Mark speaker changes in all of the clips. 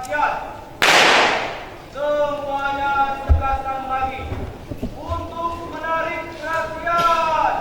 Speaker 1: rakyat. Semuanya tegaskan lagi untuk menarik rakyat.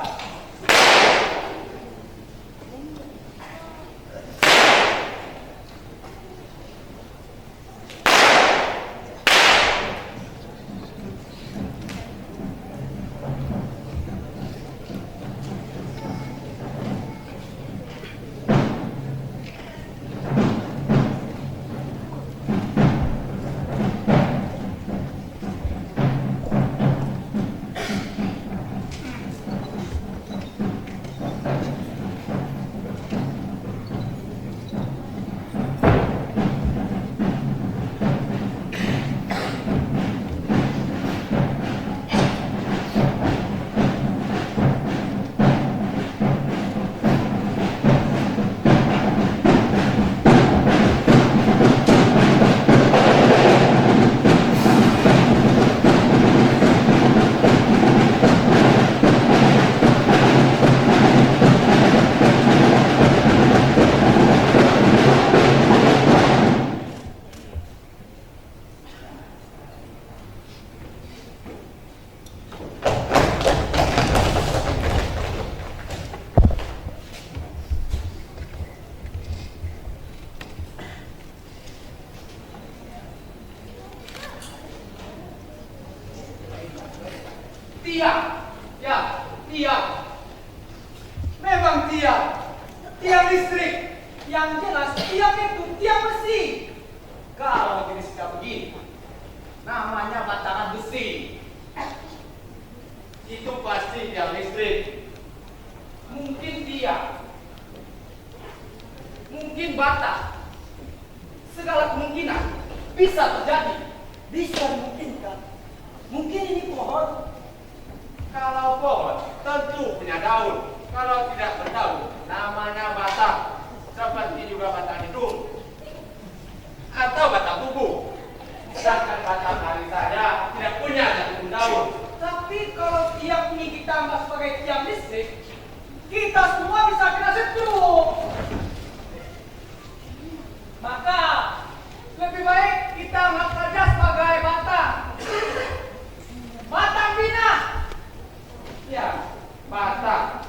Speaker 1: Tiang, ya, tiang. Memang tiang. Tiang listrik. Yang jelas tiang itu tiang besi. Kalau jenisnya begini, namanya batangan besi. Itu pasti tiang listrik. Mungkin tiang. Mungkin bata. Segala kemungkinan bisa terjadi.
Speaker 2: Bisa dimungkinkan. Mungkin ini pohon.
Speaker 1: Kalau pohon tentu punya daun. Kalau tidak berdaun, namanya batang. Seperti juga batang hidung atau batang tubuh. Sedangkan batang kali saja tidak punya satu daun. Tapi kalau tiang ini ditambah sebagai tiang listrik, kita semua bisa kena setrum. Maka lebih baik kita anggap saja sebagai batang. Batang pinang. Ya, batang.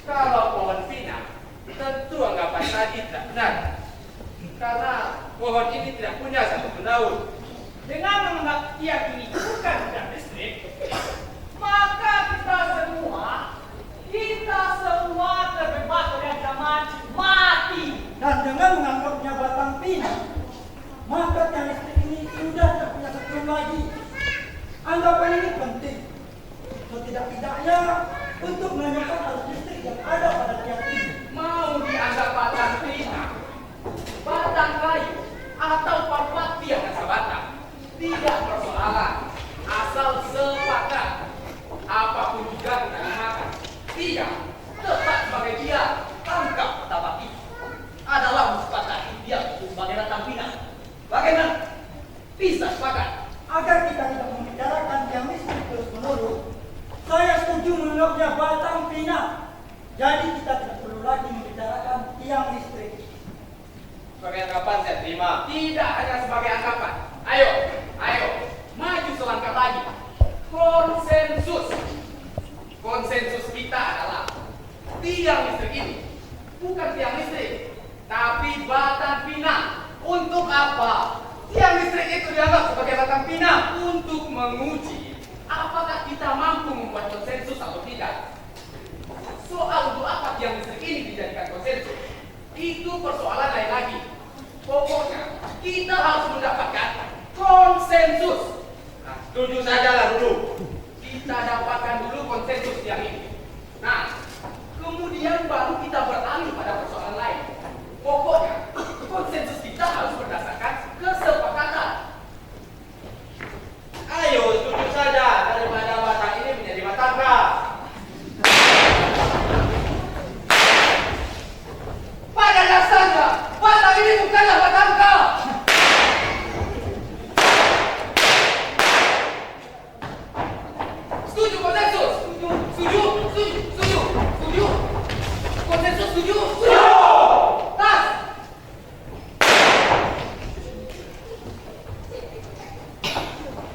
Speaker 1: Kalau pohon pinang, tentu anggapan tadi tidak benar. Karena pohon ini tidak punya satu daun. Dengan menganggap tiang ini bukan tiang listrik, maka kita semua terbebas dari ancaman mati.
Speaker 2: Dan dengan menganggapnya batang pinang, maka tiang listrik ini sudah tidak punya setrum lagi. Anggapan ini penting. Setidak-tidaknya untuk menanyakan arus listrik yang ada pada tiang ini.
Speaker 1: Mau dianggap batang pinang, batang kayu, atau parpati yang kata batang, tidak persoalan. Asal sepakat, apapun juga kita makan. Tiang tetap sebagai tiang, tangkap tapak itu adalah mensepakati dia sebagai batang pinang. Bagaimana? Bisa sepakat?
Speaker 2: Agar kita tidak membicarakan tiang listrik terus-menerus, saya setuju menganggapnya batang pinang. Jadi kita tidak perlu lagi membicarakan tiang listrik.
Speaker 1: Sebagai anggapan saya terima. Tidak hanya sebagai anggapan. Ayo, maju selangkah lagi. Konsensus. Konsensus kita adalah tiang listrik ini bukan tiang listrik, tapi batang pinang. Untuk apa? Tiang listrik itu dianggap sebagai batang pinang untuk menguji apakah kita mampu membuat konsensus atau tidak. Soal untuk apa tiang listrik ini dijadikan konsensus, itu persoalan lain lagi. Pokoknya kita harus mendapatkan konsensus. Nah, setuju saja lah dulu. Kita dapatkan dulu konsensus tiang ini. Nah, kemudian baru kita beralih pada persoalan lain. Pokoknya konsensus kita harus berdasarkan kesepakatan. Ayo, setuju saja daripada batang ini menjadi batang gas. Pada dasarnya, batang ini bukanlah batang gas.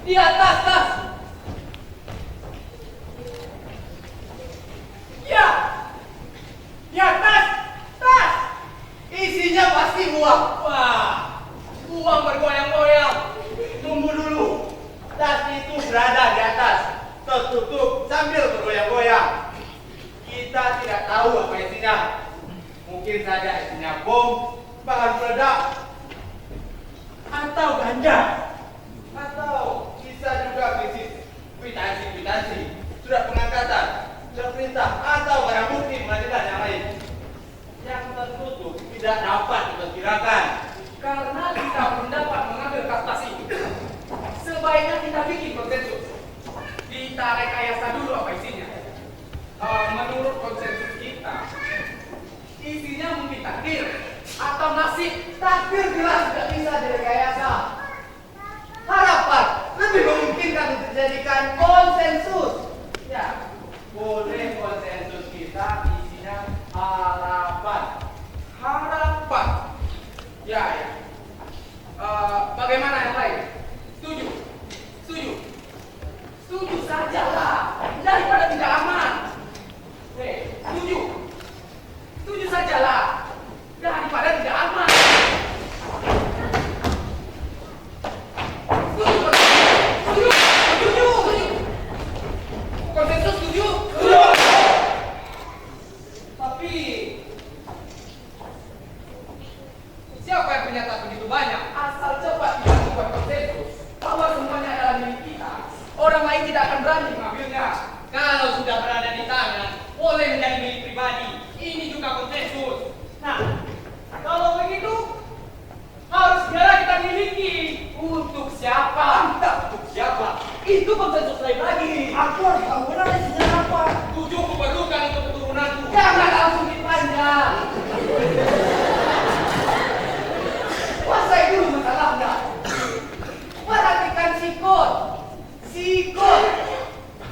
Speaker 1: Di atas, Tas. Ya. Di atas, Tas. Isinya pasti uang. Wah, uang bergoyang-goyang. Tunggu dulu. Tas itu berada di atas, tertutup sambil bergoyang-goyang. Kita tidak tahu apa isinya. Mungkin saja isinya bom, bahan peledak, atau ganja, atau bisa juga berisi kwitansi surat pengangkatan, surat perintah, atau barang bukti pengadilan yang lain. Yang tertutup tidak dapat diperkirakan karena kita belum dapat mengambil kertas itu. Sebaiknya kita bikin konsensus. Kita rekayasa dulu apa isinya. Menurut konsensus kita, isinya mungkin takdir atau nasib. Takdir jelas tidak bisa direkayasa. Harapan lebih memungkinkan untuk dijadikan konsensus. Ya, boleh konsensus kita isinya harapan. Harapan. Ya. Bagaimana yang lain? Setuju? Setuju? Setuju sajalah, daripada tidak aman. Setuju? Setuju sajalah, daripada tidak aman. Setuju? Setuju? Setuju? Konsensus setuju? Setuju! Tapi siapa yang menyatakan begitu banyak? Asal cepat kita membuat konsensus bahwa semuanya adalah milik kita, orang lain tidak akan berani mengambilnya. Kalau sudah berada di tangan, boleh menjadi milik pribadi. Ini juga konsensus. Nah, kalau begitu harus segera kita miliki. Untuk siapa? Entah untuk siapa. Itu konsensus lain lagi.
Speaker 2: Aku harus tahu benar isinya apa.
Speaker 1: Tujuhku perlukan untuk keturunanku. Jangan langsung dipanjang. Kuasai dulu masalahnya. Perhatikan sikot.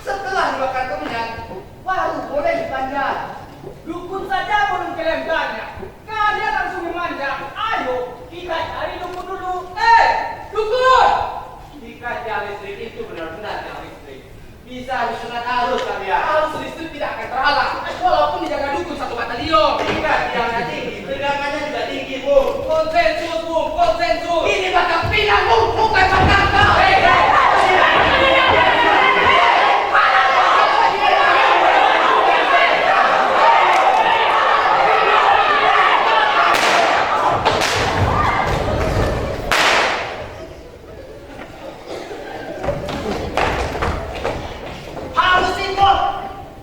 Speaker 1: Setelah dibakar kemenyan, baru boleh dipanjat. Dukun saja belum kalian banyak. Kalian langsung memanjat. Ayo, kita cari dukun dulu. Dukun! Jika listrik itu benar-benar jalan listrik, bisa disunat arus kalian. Arus listrik tidak akan terhalang, walaupun dijaga dukun satu batalion. Jika tiangnya tinggi, tegangannya juga tinggi, Bu. Konsensus, Bu. Konsensus. Ini Batang Pinang, Bu. Bukan Batang Kau.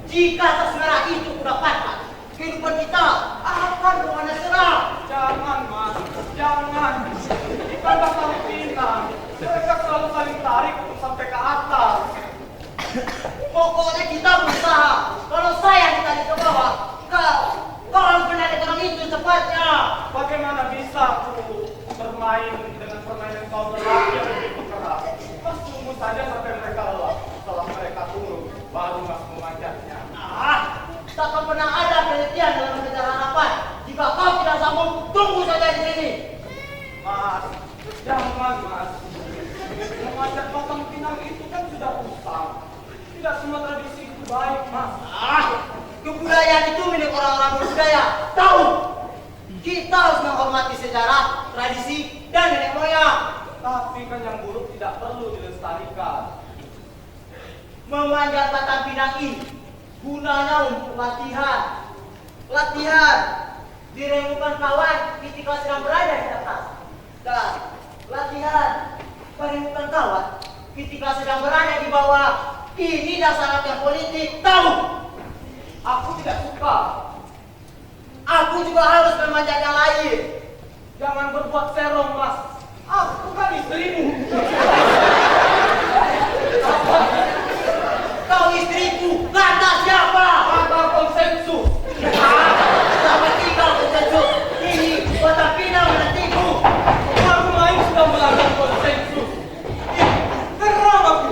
Speaker 1: Jika seserah itu kudapatkan, kehidupan kita akan berwarna cerah. Jangan, Mas. Jangan. Ikan Batang Pinang, mereka selalu saling tarik untuk sampai ke atas. Pokoknya kita berusaha. Kalau saya ditarik ke bawah, kau harus menarik orang itu cepatnya. Bagaimana bisa aku bermain dengan permainan kau berlari yang begitu keras? Mas tunggu saja sampai mereka lelah. Setelah mereka turun, baru Mas memanjatnya. Tak pernah ada penelitian dalam mengejar harapan. Jika kau tidak sanggup, tunggu saja di sini. Mas, jangan, Mas. Memanjat Batang Pinang itu kan sudah usang. Tidak semua tradisi itu baik, Mas. Kebudayaan itu milik orang-orang berbudaya. Tahu? Kita harus menghormati sejarah, tradisi, dan nenek moyang. Tapi kan yang buruk tidak perlu dilestarikan. Memanjat Batang Pinang ini gunanya untuk latihan. Diremukan kawan ketika sedang berada di atas. Dan latihan meremukan kawan ketika sedang berada di bawah. Ini dasar latihan politik. Tahu? Aku tidak suka. Aku juga harus memanjat yang lain. Jangan berbuat serong, Mas. Aku kan istrimu. Kau istriku, kata siapa? Kata konsensus. Sampai tinggal konsensus. Ini Batang Pinang menantiku. Orang lain sudah melanggar konsensus. Geram aku.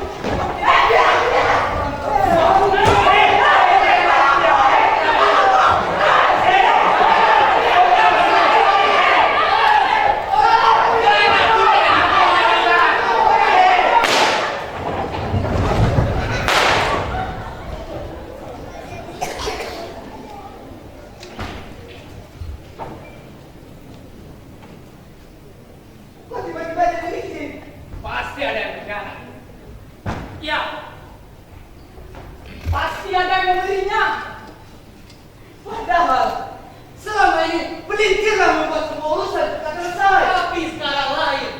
Speaker 1: Pasti ada yang berkhianat. Ya, pasti ada yang memberinya. Padahal selama ini pelintirlah membuat semua urusan kita selesai. Tapi sekarang lain.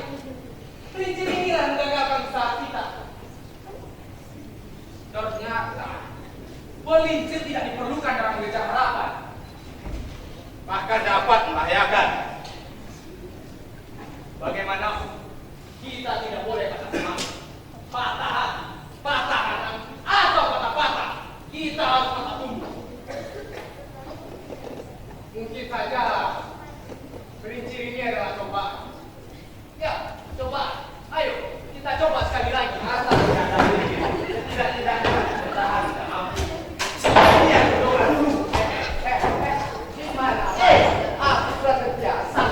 Speaker 1: Pelintir ini yang menggagalkan usaha kita. Ternyata pelintir tidak diperlukan dalam mengejar harapan, bahkan dapat membahayakan. Bagaimana kita tidak boleh patah semangat, patah hati, patah hati, atau patah-patah. Kita harus patah tubuh. Mungkin saja pelintir ini adalah cobaan. Ya, coba. Ayo, kita coba sekali lagi. Asal tidak ada pelintir. Tidak bertahan. Iya, coba dulu. Gimana? Aku sudah terbiasa.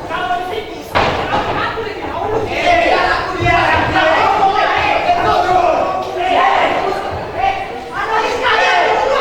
Speaker 1: Kalau di sini, aku lebih dahulu. Biar aku lihat. Analis kalian dulu.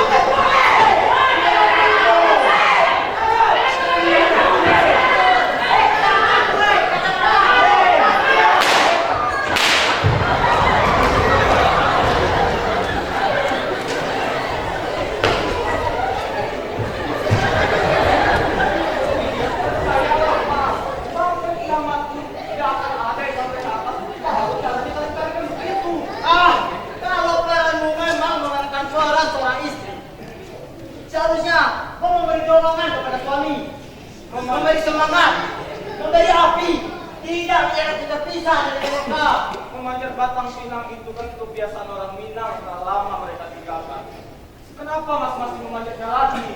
Speaker 3: Seharusnya kau memberi dorongan kepada suami, memberi semangat, memberi api, tidak biar kita terpisah dari mereka.
Speaker 4: Memanjat batang pinang itu kan kebiasaan orang Minang setelah lama mereka tinggalkan. Kenapa masing-masing memanjatnya lagi?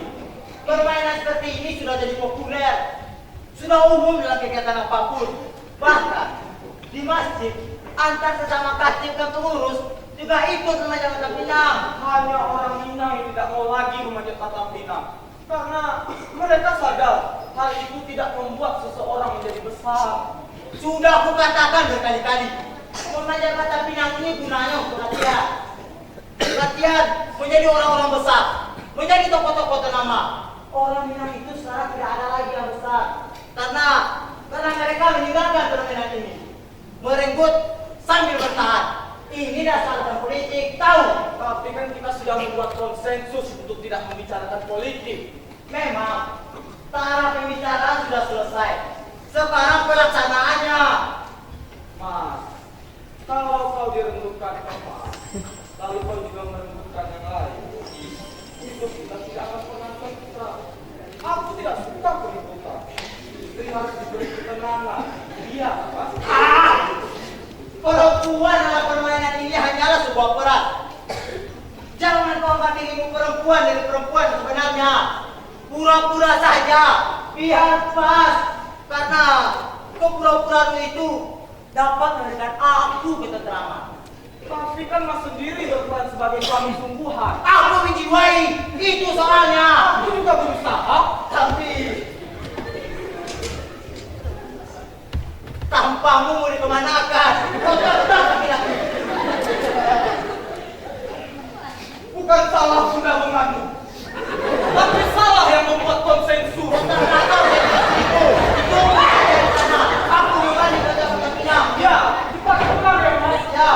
Speaker 3: Permainan seperti ini sudah jadi populer, sudah umum dalam kegiatan apapun. Bahkan di masjid antar sesama khatib dan pengurus juga ikut memanjat batang pinang.
Speaker 4: Hanya orang Minang yang tidak mau lagi memanjat batang pinang. Karena mereka sadar hal itu tidak membuat seseorang menjadi besar.
Speaker 3: Sudah aku katakan berkali-kali, memanjat batang pinang ini gunanya untuk latihan. Latihan menjadi orang-orang besar, menjadi tokoh-tokoh ternama. Orang Minang itu sekarang tidak ada lagi yang besar. Karena mereka meninggalkan permainan ini. Merenggut sambil bertahan. Ini dasar dan politik, tahu?
Speaker 4: Tapi kan kita sudah membuat konsensus untuk tidak membicarakan politik.
Speaker 3: Memang, taraf pembicaraan sudah selesai. Sekarang pelaksanaannya.
Speaker 4: Mas, kalau kau direnggukan tempat, lalu kau juga merenggukan yang lain, hidup kita tidak akan pernah tentram. Aku tidak suka keributan. Istri harus diberi ketenangan. Iya, pasti.
Speaker 3: Perempuan dalam permainan ini hanyalah sebuah peran. Jangan kau anggap dirimu perempuan dari perempuan sebenarnya. Pura-pura saja, biar pas. Karena kepura-puraan itu dapat memberikan aku ketentraman.
Speaker 4: Tapi kan Mas sendiri berperan sebagai suami sungguhan.
Speaker 3: Aku menjiwai, itu soalnya.
Speaker 4: Aku juga berusaha.
Speaker 3: Tapi tampamu mau dikemanakan? Kau tetap laki-laki.
Speaker 4: Bukan salah sudah mengandung, tapi salah yang membuat konsensus.
Speaker 3: Aku kembali ke dalam pinang.
Speaker 4: Ya, kita pulang ya Mas.
Speaker 3: Ya.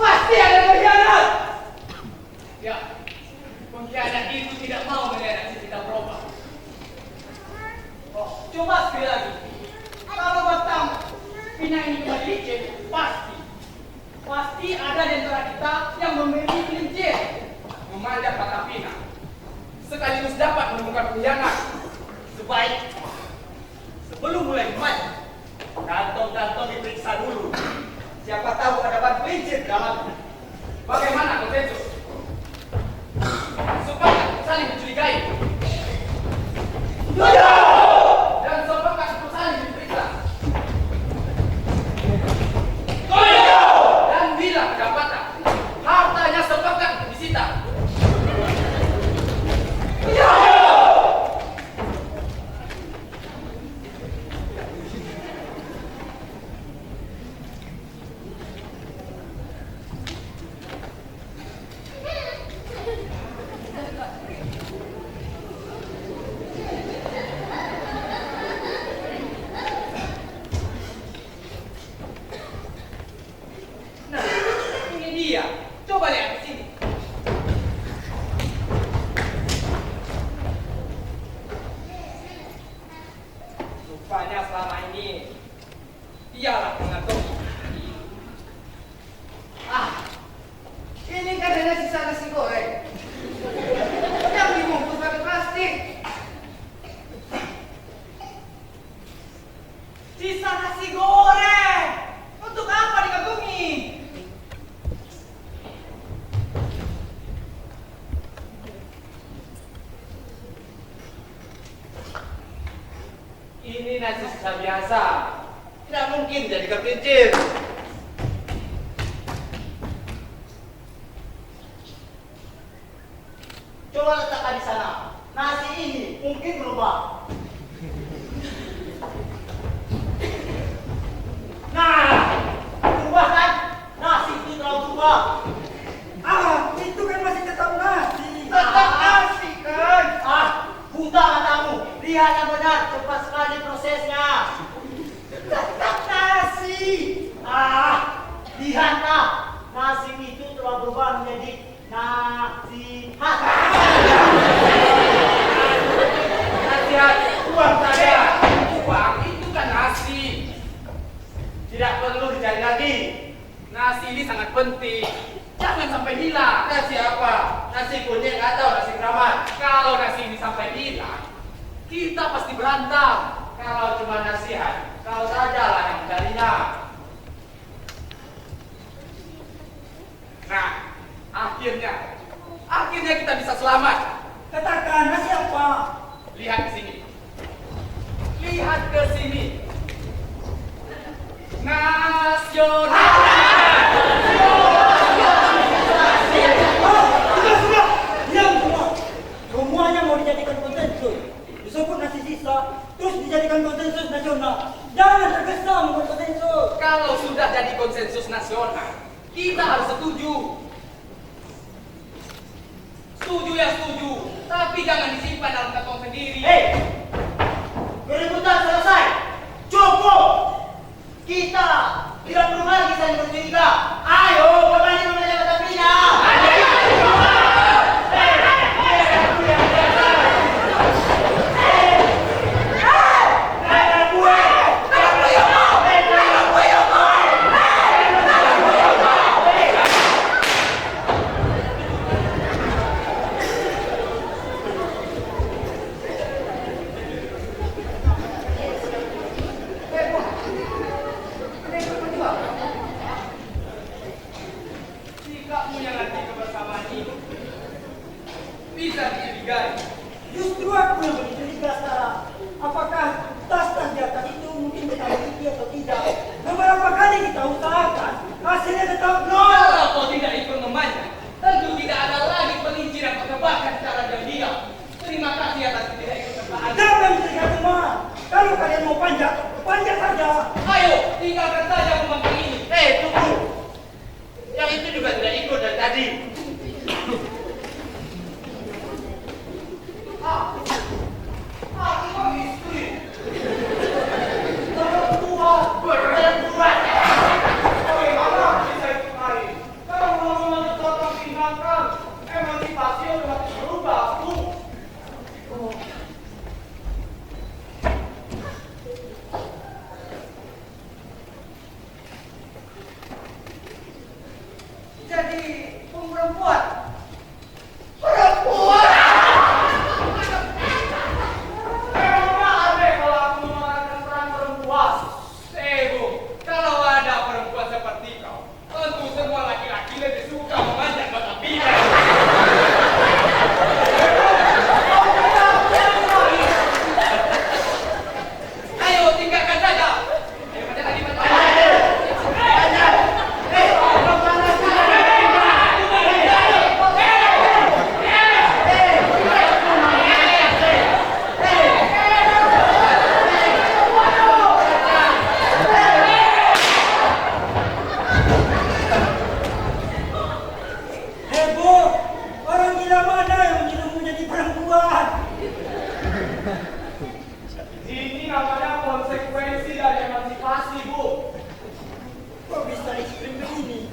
Speaker 1: Pasti ada pengkhianat. Ya, pengkhianat itu tidak mau melihat kita berubah. Oh, coba sekali lagi. Kalau batang pinang ini kembali licin, pasti ada di antara kita yang memilih pelincir, memanjat batang pinang, sekaligus dapat menemukan pengkhianat. Sebaik sebelum mulai memanjat, kantong-kantong diperiksa dulu. Siapa tahu ada ban pelincir dalam. Bagaimana konsensus? Supaya saling mencurigai. Dan sepakat untuk saling diperiksa. Dan bila kedapatan dia. Coba lihat di sini. Rupanya selama ini dialah pengatur.
Speaker 3: Ini kan hanya sisa nasi goreng yang dibungkus pakai plastik. Sisa nasi goreng untuk apa dikantongi?
Speaker 1: Ini nasi sisa biasa.
Speaker 3: Tidak mungkin jadi kepincir. Coba letakkan di sana. Nasi ini mungkin berubah. Nah, berubah kan? Nasi itu telah berubah.
Speaker 2: Itu kan masih tetap nasi.
Speaker 3: Tetap nasi kan? Buta matamu. Lihat yang benar. Cepat sekali prosesnya. Tetap nasi. Lihatlah. Nasi itu telah berubah menjadi nasi
Speaker 1: Nasihat uang saya. Uang itu kan nasi.
Speaker 3: tidak perlu dicari lagi.
Speaker 1: Nasi ini sangat penting. Jangan sampai hilang.
Speaker 3: Nasi apa? Nasi kuning atau nasi keramat?
Speaker 1: Kalau nasi ini sampai hilang, kita pasti berantem.
Speaker 3: Kalau cuma nasihat, kau sajalah yang mencarinya.
Speaker 1: Nah, akhirnya kita bisa selamat.
Speaker 2: Katakan nasi apa?
Speaker 1: Lihat ke sini. Lihat ke sini. Nasional.
Speaker 2: Sudah. Diam semua. Semuanya mau dijadikan konsensus. Disebut nasi sisa, terus dijadikan konsensus nasional. Jangan tergesa membuat konsensus.
Speaker 1: Kalau sudah jadi konsensus nasional, kita harus setuju. Setuju ya setuju, tapi jangan disimpan dalam kantong sendiri.
Speaker 3: Keributan selesai. Cukup. Kita tidak perlu lagi saling bercuriga. Ayo kembali menuju kata Pina.
Speaker 1: Sikapmu yang nanti kebersamaan ini bisa dicurigai.
Speaker 2: Justru aku yang bercuriga sekarang. Apakah tas-tas di atas itu mungkin kita miliki atau tidak? Beberapa kali kita usahakan, hasilnya tetap nol.
Speaker 1: Kalau kau tidak ikut memanjat, tentu tidak ada lagi pelinci yang kau tebakkan secara diam-diam. Terima kasih atas tidak ikut sertaan.
Speaker 2: Jangan mencurigai teman. Kalau kalian mau panjat, panjat saja.
Speaker 1: Ayo, tinggalkan saja pembangkang ini.
Speaker 3: Tunggu. Yang itu juga tidak ikut dari tadi.
Speaker 1: Aku istri.
Speaker 3: Berbuat.
Speaker 4: Bagaimana bisa itu hari? Kalau mau tetap tinggalkan, emansipasi otomatis berubah, Bu.
Speaker 3: Jadi perempuan.
Speaker 4: Memang aneh kalau aku memenangkan peran perempuan.
Speaker 1: Bu, kalau ada perempuan seperti kau, tentu semua laki-laki lebih suka memanjat mata pina. Ayo, tinggalkan saja. Ayo, panjat lagi, panjat lagi.
Speaker 2: Bu, orang gila mana yang menyuruhmu jadi perempuan?
Speaker 4: Ini namanya konsekuensi dari emansipasi, Bu.
Speaker 2: Kok bisa ekstrim begini?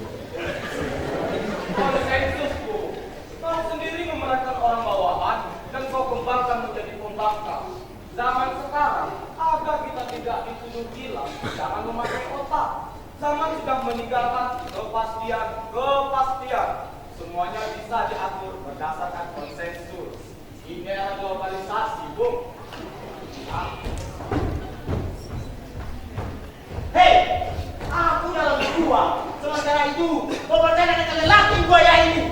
Speaker 4: Tukilah, jangan memakai otak. Zaman sudah meninggalkan kepastian. Semuanya bisa diatur berdasarkan konsensus. Ini era globalisasi, Bung.
Speaker 3: Hei, aku dalam berdua. Sementara itu, berbeda dengan lelaki buaya ini.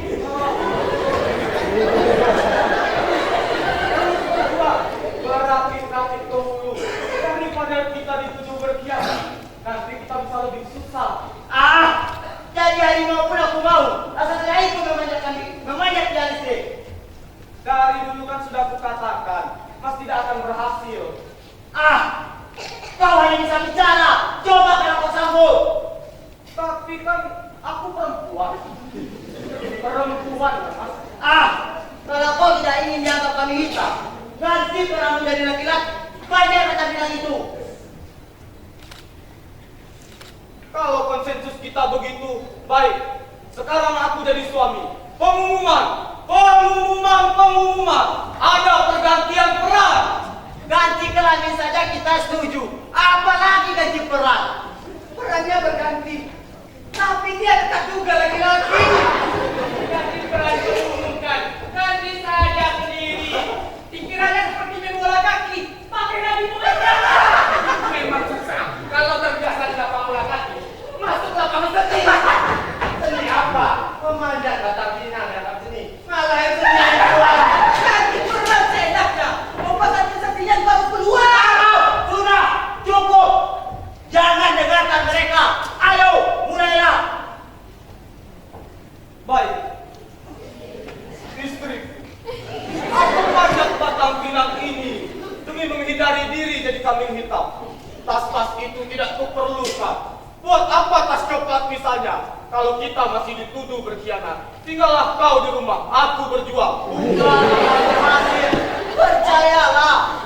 Speaker 4: Berakit-rakit ke hulu. Daripada kita dituduh berkhianat, nanti kita bisa lebih susah.
Speaker 3: Jadi harimau pun aku mau. Asal saya itu memanjat tiang listrik.
Speaker 4: Dari dulu kan sudah kukatakan, Mas tidak akan berhasil.
Speaker 3: Kau hanya bisa bicara. Coba kalau kau sambut.
Speaker 4: Tapi kan aku perempuan. Perempuan, Mas.
Speaker 3: Kalau kau tidak ingin dianggap kami hitam, nanti kalau menjadi laki-laki, banyak kata bilang itu.
Speaker 4: Kalau konsensus kita begitu, baik. Sekarang aku jadi suami. Pengumuman. Ada pergantian peran.
Speaker 3: Ganti kelamin saja kita setuju. Apalagi ganti peran.
Speaker 1: Perannya berganti, tapi dia tetap juga laki-laki. Ganti peran diumumkan, ganti saja sendiri. Pikirannya seperti main bola kaki, pakai nadi bola. Memang susah. Kalau terbiasa di lapangan bola kaki, masuk lapangan seni. Seni apa? Memanjat batang pinang dalam seni. Malah yang seni yang keluar. Ganti peran seenaknya. Pembahasan kesenian baru keluar.
Speaker 3: Sudah, cukup. Jangan dengarkan mereka. Ayo, mulailah.
Speaker 4: Baik. Istri, aku manjat batang pinang ini demi menghindari diri jadi kambing hitam. Tas-tas itu tidak kuperlukan. Buat apa tas coklat misalnya? Kalau kita masih dituduh berkhianat, tinggallah kau di rumah, aku berjuang.
Speaker 3: Percayalah.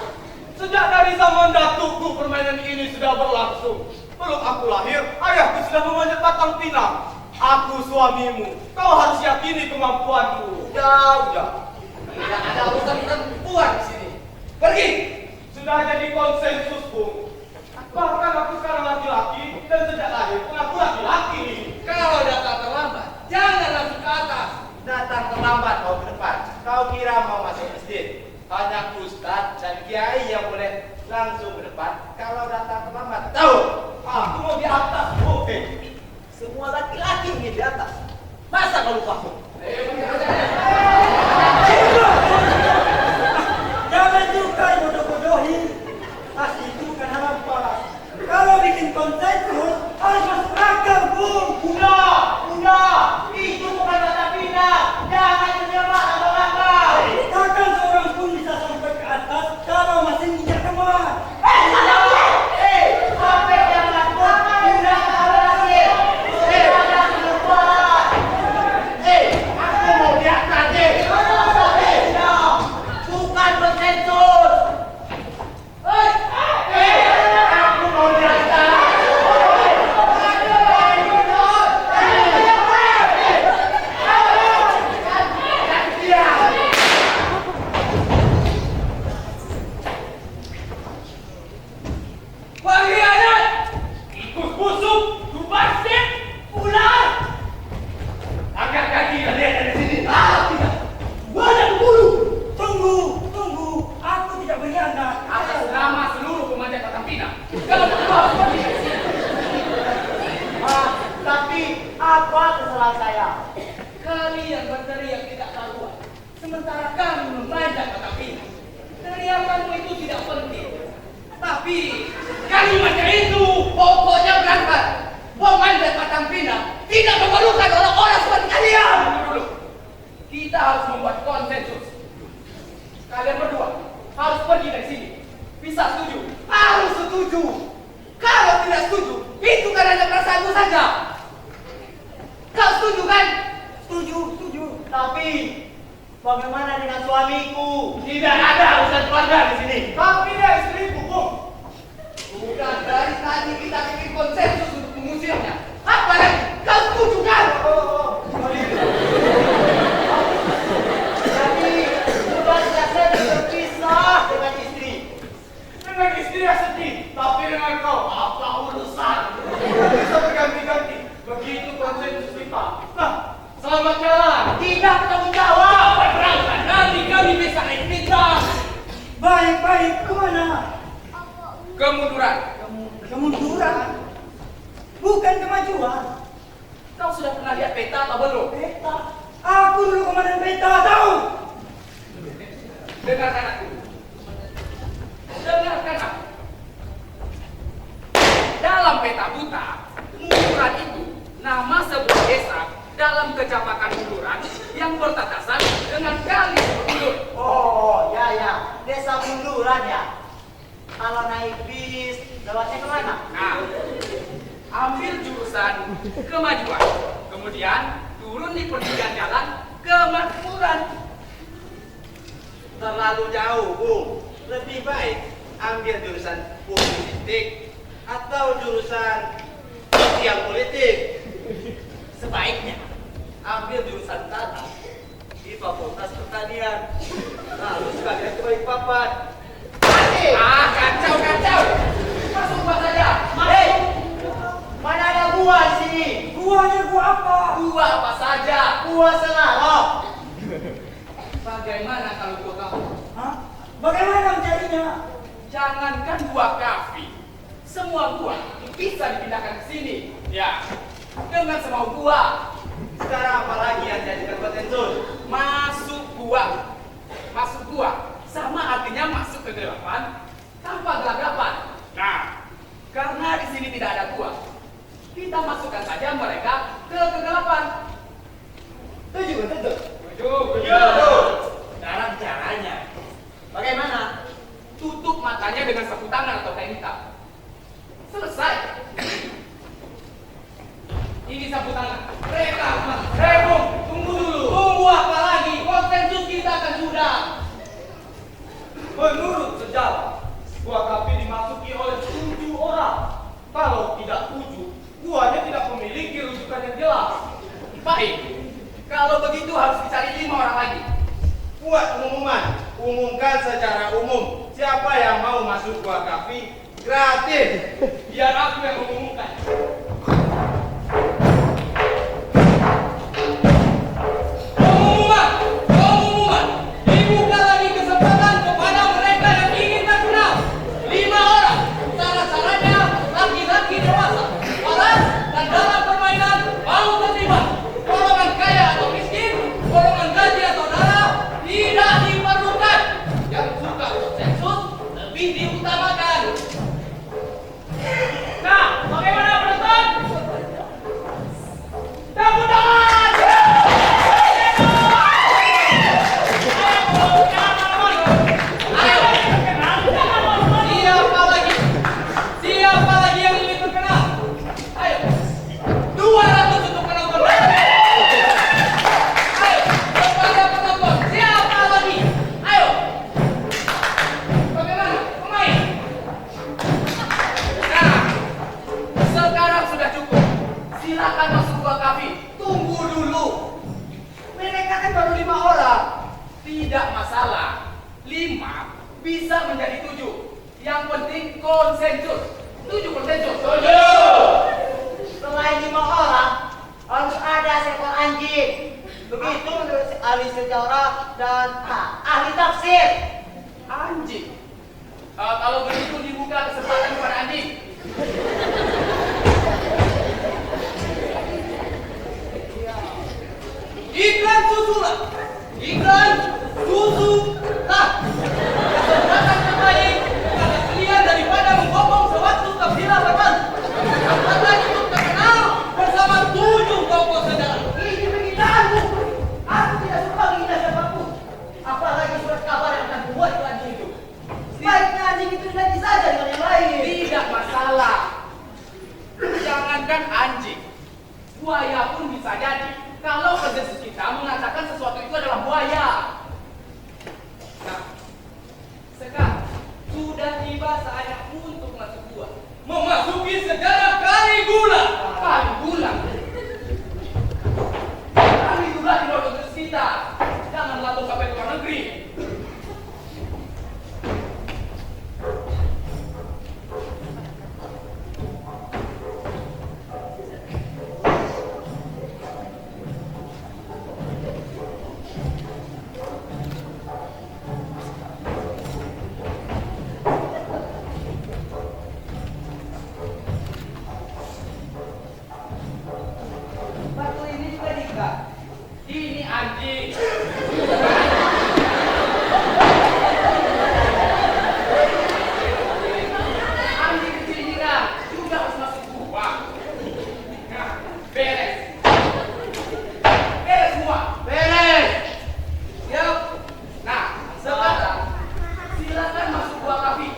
Speaker 4: Sejak dari zaman datuku permainan ini sudah berlangsung. Belum aku lahir, ayahku sudah memanjat batang pinang. Aku suamimu, kau harus yakini kemampuanku. Jauh.
Speaker 1: Tidak ada urusan perempuan di sini. Pergi.
Speaker 4: Sudah jadi konsensus, Bung. Bahkan aku sekarang laki-laki dan sejak lahir pun aku laki-laki.
Speaker 1: Kalau datang terlambat, jangan langsung ke atas.
Speaker 3: Datang terlambat kau ke depan. Kau kira mau masuk masjid? Hanya ustaz dan kiai yang boleh langsung ke depan. Kalau datang terlambat, tahu?
Speaker 4: Aku mau di atas, Bung.
Speaker 3: Semua laki-laki ingin di atas. Masa kau lupa?
Speaker 2: Jangan juga bodoh-bodohi. Tas itu bukan hampa. Kalau bikin konsensus harus masuk akal, Bung.
Speaker 3: Udah. Itu bukan kata pindah. Jangan menjebak abang-abang.
Speaker 2: Takkan seorang pun bisa sampai ke atas kalau masih menginjak teman.
Speaker 3: Sampai yang takut. Udah kata lagi. Jangan lupa. Aku mau di atas. Bukan konsensus. Aku mau di atas.
Speaker 1: Pengkhianat, tikus busuk, dubasit, ular. Angkat kaki kalian dari sini. Tidak.
Speaker 2: Badan bulu. Tunggu. Aku tidak berkhianat.
Speaker 1: Atas nama seluruh pemanjat batang pinang. Kalau berdua seperti ini.
Speaker 3: Tapi apa kesalahan saya?
Speaker 1: Kalian berteriak tidak karuan, sementara kami memanjat batang pinang. Teriakanmu itu tidak penting. Tapi kalimatnya itu pokoknya berangkat. Memanjat batang pinang tidak memerlukan orang-orang seperti kalian. Dulu. Kita harus membuat konsensus. Kalian berdua harus pergi dari sini. Bisa setuju? Harus setuju. Kalau tidak setuju, itu kan hanya perasaanmu saja. Kau setuju kan?
Speaker 2: Setuju.
Speaker 3: Tapi bagaimana dengan suamiku?
Speaker 1: Tidak ada urusan keluarga di sini.
Speaker 4: Tapi dia istriku, Bung.
Speaker 1: Sudah dari tadi kita bikin konsensus untuk mengusirnya. Apa lagi? Kau setuju kan?
Speaker 3: Jadi sudah saya berpisah dengan istri.
Speaker 4: Dengan istri yang sedih, tapi dengan kau
Speaker 3: kita.
Speaker 4: Nah, selamat jalan.
Speaker 3: Tidak bertanggung jawab.
Speaker 1: Berangkat, nanti kami bisa naik kita.
Speaker 2: Baik, kemana?
Speaker 1: Kemunduran.
Speaker 2: Kemunduran? Bukan kemajuan.
Speaker 1: Kau sudah pernah lihat peta atau belum?
Speaker 2: Peta. Aku dulu komandan peta, tahu?
Speaker 1: Dengarkan aku. Dengarkan aku. Dalam peta buta, Munduran itu nama sebuah desa dalam kecamatan Munduran yang bertatasan dengan kali Mundur.
Speaker 3: Oh, ya. Desa Munduran ya. Kalau naik bis, lewatnya kemana?
Speaker 1: Nah, ambil jurusan kemajuan, kemudian turun di pertigaan jalan kemakmuran.
Speaker 5: Terlalu jauh, Bung. Lebih baik ambil jurusan publistik atau jurusan sosial politik.
Speaker 1: Sebaiknya
Speaker 5: Ambil jurusan tanah di Fakultas Pertanian. Lalu sekalian ke Balikpapan.
Speaker 1: kacau. Masuk gua saja.
Speaker 3: Hei, mana ada gua di sini?
Speaker 2: Guanya gua apa?
Speaker 1: Gua apa saja.
Speaker 3: Gua Senarok.
Speaker 1: Bagaimana kalau gua kamu?
Speaker 2: Hah? Bagaimana mencarinya?
Speaker 1: Jangankan gua kafi, semua gua bisa dipindahkan ke sini. Ya, dengan semau gua.
Speaker 5: Sekarang apa lagi yang jadikan konsensus?
Speaker 1: Masuk gua sama artinya masuk ke kegelapan tanpa gelagapan. Nah, karena di sini tidak ada gua, kita masukkan saja mereka ke kegelapan.
Speaker 5: Tujuh.
Speaker 1: Tujuh. Dalam caranya,
Speaker 3: Bagaimana?
Speaker 1: tutup matanya dengan sapu tangan atau kain hitam. Selesai. Ini sapu tangan. Mereka, Bung, tunggu dulu. Tunggu apa lagi? Konsensus kita akan sudah.
Speaker 4: Menurut sejarah, gua Kapi dimasuki oleh 7 orang. Kalau tidak 7, guanya tidak memiliki rujukan yang jelas.
Speaker 1: Baik. Kalau begitu harus dicari 5 orang lagi.
Speaker 5: Buat pengumuman. Umumkan secara umum. Siapa yang mau masuk gua Kapi gratis.
Speaker 1: Biar aku yang mengumumkan. Pengumuman. Dibuka lagi kesempatan kepada mereka yang ingin terkenal. 5 orang. Syarat-syaratnya laki-laki dewasa, waras dan dalam permainan mau terlibat. Golongan kaya atau miskin, golongan gaji atau darah tidak diperlukan. Yang suka konsensus lebih diutamakan. Nah, bagaimana penonton? Tepuk tangan! Siapa lagi yang ingin terkenal? Ayo, 200 untuk penonton. Ayo, kepada penonton, siapa lagi? Ayo. Bagaimana? Pemain? Nah, sekarang sudah cukup. Silakan masuk gua Kafi. Tunggu dulu. Mereka kan baru 5 orang. Tidak masalah. 5 bisa menjadi 7. Yang penting konsensus. 7 konsensus. 7.
Speaker 3: Selain 5 orang, harus ada seekor anjing. Begitu menurut ahli sejarah dan ahli tafsir.
Speaker 1: Anjing. Kalau begitu dibuka kesempatan kepada anjing. Iklan susulan. Iklan susulan. Kesempatan terbaik pada kalian daripada membopong sewaktu kafilah berlalu. Kesempatan untuk terkenal bersama 7 tokoh sejarah.
Speaker 3: Ini penghinaan. Aku tidak suka menghina siapapun. Apalagi surat kabar yang akan membuat anjing itu. Sebaiknya anjing itu diganti saja dengan yang lain.
Speaker 1: Tidak masalah. Jangankan anjing, buaya pun bisa jadi. Kalau konsensus kita mengatakan sesuatu itu adalah buaya. Nah, sekarang sudah tiba saatnya untuk masuk gua. Memasuki sejarah Kaligula. Kaligula. Kaligula di luar konsensus kita. Jangan lalu sampai ke luar negeri. lagi. Anjing kecil ini kan juga harus masuk gua. Nah, beres. Beres semua. Beres. Siap. Nah, sekarang silakan masuk gua kafi.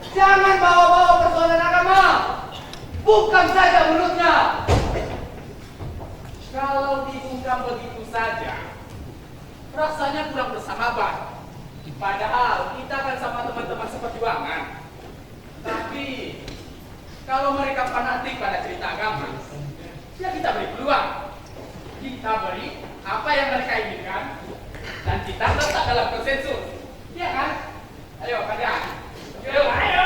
Speaker 1: Jangan bawa-bawa persoalan agama. Bukan saja mulutnya. Kalau dibungkam begitu saja, rasanya kurang bersahabat. Padahal kita kan sama teman-teman seperjuangan. Tapi kalau mereka fanatik pada cerita agama, ya kita beri peluang. Kita beri apa yang mereka inginkan, dan kita tetap dalam konsensus. Iya kan? Ayo kalian. Ayo, ayo,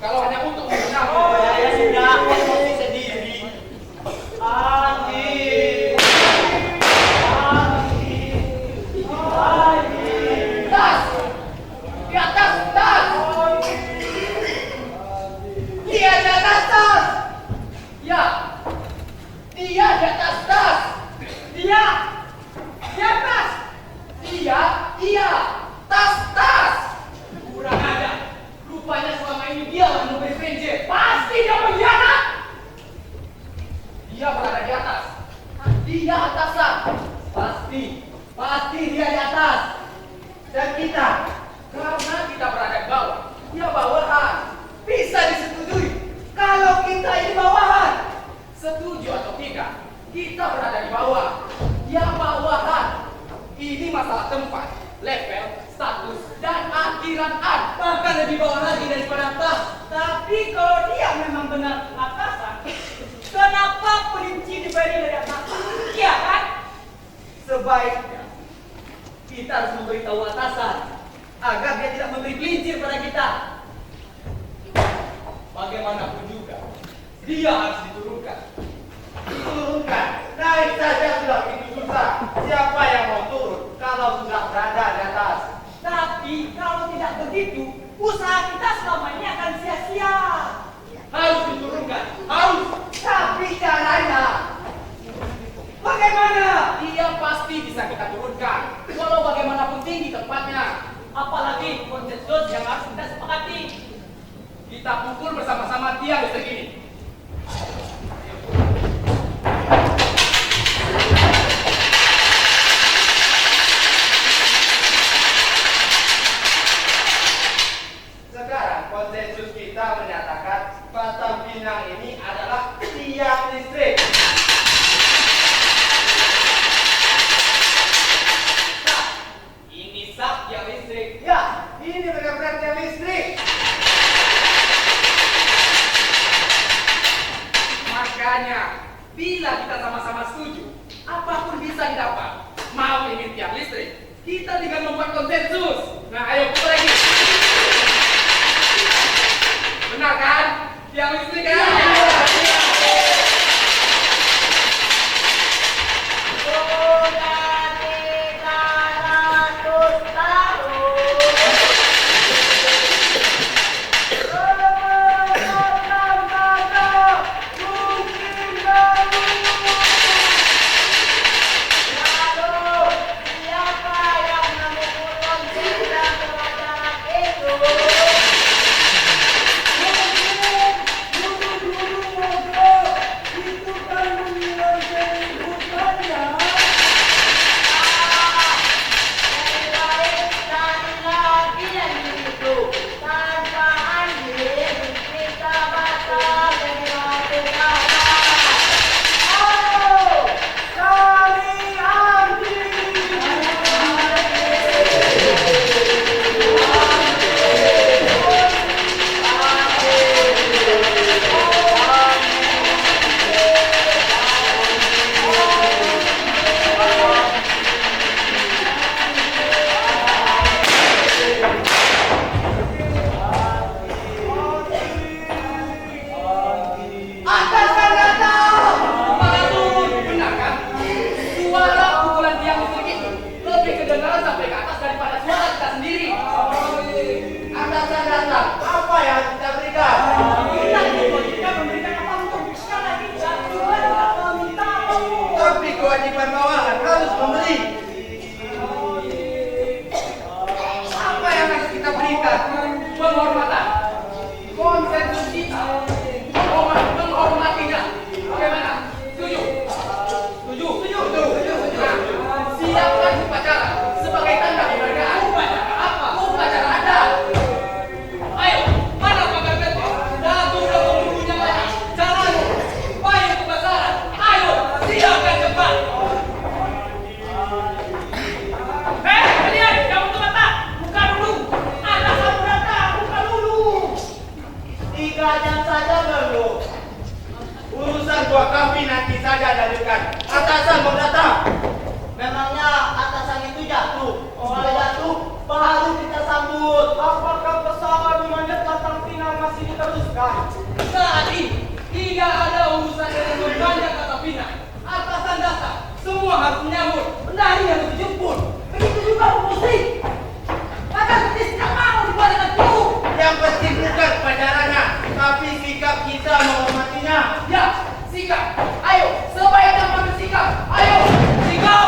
Speaker 1: Kalau hanya untuk menyenangkan.
Speaker 3: Oh, ya sudah, konsumsi sendiri. Andi.
Speaker 1: Tas! Di atas tas! Dia di atas tas! Ya! Dia di atas tas! Dia! Di atas! Iya! Tas! Kurang ajar! Rupanya selama ini dia yang memberi prinsip. Pasti dia mengkhianat! Dia berada di atas. Dia atasan. Pasti dia di atas. Dan kita, karena kita berada di bawah, dia bawahan. Bisa disetujui kalau kita ini bawahan. Setuju atau tidak, kita berada di bawah, dia bawahan. Ini masalah tempat, level, status, dan akhiran an.
Speaker 2: Bahkan lebih bawah lagi daripada atas.
Speaker 3: Tapi kalau dia memang benar atasan, kenapa kelinci diberi dari atasan? Iya kan?
Speaker 2: Sebaiknya kita harus memberitahu atasan agar dia tidak memberi kelinci pada kita.
Speaker 1: Bagaimanapun juga, dia harus diturunkan.
Speaker 5: Turunkan. Naik saja sudah begitu susah. Siapa yang mau turun kalau sudah berada di atas?
Speaker 3: Tapi kalau tidak begitu, usaha kita selama ini akan sia-sia.
Speaker 1: Harus diturunkan, harus.
Speaker 2: Tapi caranya bagaimana?
Speaker 1: Dia pasti bisa kita turunkan, walau bagaimanapun tinggi tempatnya.
Speaker 3: Apalagi konsensus yang harus kita sepakati.
Speaker 1: Kita pukul bersama-sama tiang listrik ini.
Speaker 5: Sekarang konsensus kita menyatakan Batang Pinang ini adalah tiang listrik.
Speaker 1: Ini sah tiang listrik.
Speaker 5: Ya, ini benar-benar tiang listrik.
Speaker 1: Makanya, bila kita sama-sama setuju, apapun bisa didapat. Mau ini tiang listrik, kita tinggal membuat konsensus. Nah, ayo putar lagi. Benar kan? Tiang listrik kan?
Speaker 3: Sudah 300 tahun. Lalu, siapa yang mengumpulkan cerita pelajaran itu?
Speaker 2: Itu kan menghilangkan hutannya.
Speaker 3: Baik sekali lagi yang itu. Tanpa andil, kita bakal jadi wakil kawan. Ayo, saling
Speaker 1: Atasan datang! Malah benar kan? Suara pukulan tiang listrik itu lebih kedengaran sampai ke atas daripada suara kita sendiri.
Speaker 5: Atasan datang. Apa yang harus kita berikan?
Speaker 3: kita diwajibkan memberikan apa untuk sekarang ini. Cuma kita minta apa?
Speaker 5: Tapi kewajiban bawahan harus memberi.
Speaker 1: Apa yang harus kita berikan? Penghormatan. Konsensus kita. Menghormatinya. Bagaimana? Setuju? Setuju. Nah, siapkan upacara sebagai tanda penghargaan. Upacara apa? Upacara adat. Ayo, mana pagar benteng? Dagu bukunya banyak. Jangan payung kebesaran. Ayo, siapkan cepat. Kalian yang untuk mata, buka dulu. Ada sabu datang, buka dulu.
Speaker 3: 3 jam saja belum.
Speaker 5: Urusan dua kami nanti saja lanjutkan. Atasan mau datang.
Speaker 3: Memangnya atasan itu jatuh. Kalau jatuh, baru kita sambut.
Speaker 4: Apakah pesawat memanjat batang pinang masih diteruskan?
Speaker 1: Saat ini tidak ada urusan dengan memanjat batang pinang. Atasan datang, semua harus menyambut. Penari harus dijemput. Begitu juga musik. Maka kritis tidak mau dibuat dengan tuh.
Speaker 5: Yang penting bukan pacarannya, tapi sikap kita menghormatinya.
Speaker 1: Ya, sikap. Ayo, sebaiknya ambil sikap. Ayo, sikap.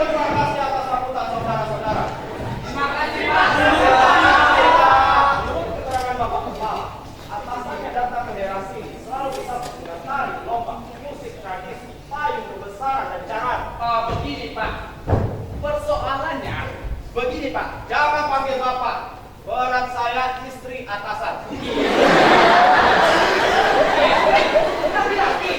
Speaker 4: Terima kasih atas sambutan saudara-saudara.
Speaker 1: Terima kasih, Pak.
Speaker 4: Menurut keterangan Bapak Kepala, atasannya datang ke daerah sini selalu disambut dengan tari, lomba, musik tradisi, payung kebesaran dan caran.
Speaker 1: Begini, Pak. Persoalannya,
Speaker 5: Begini Pak, jangan panggil Bapak. Orang saya istri atasan.
Speaker 1: laki-laki.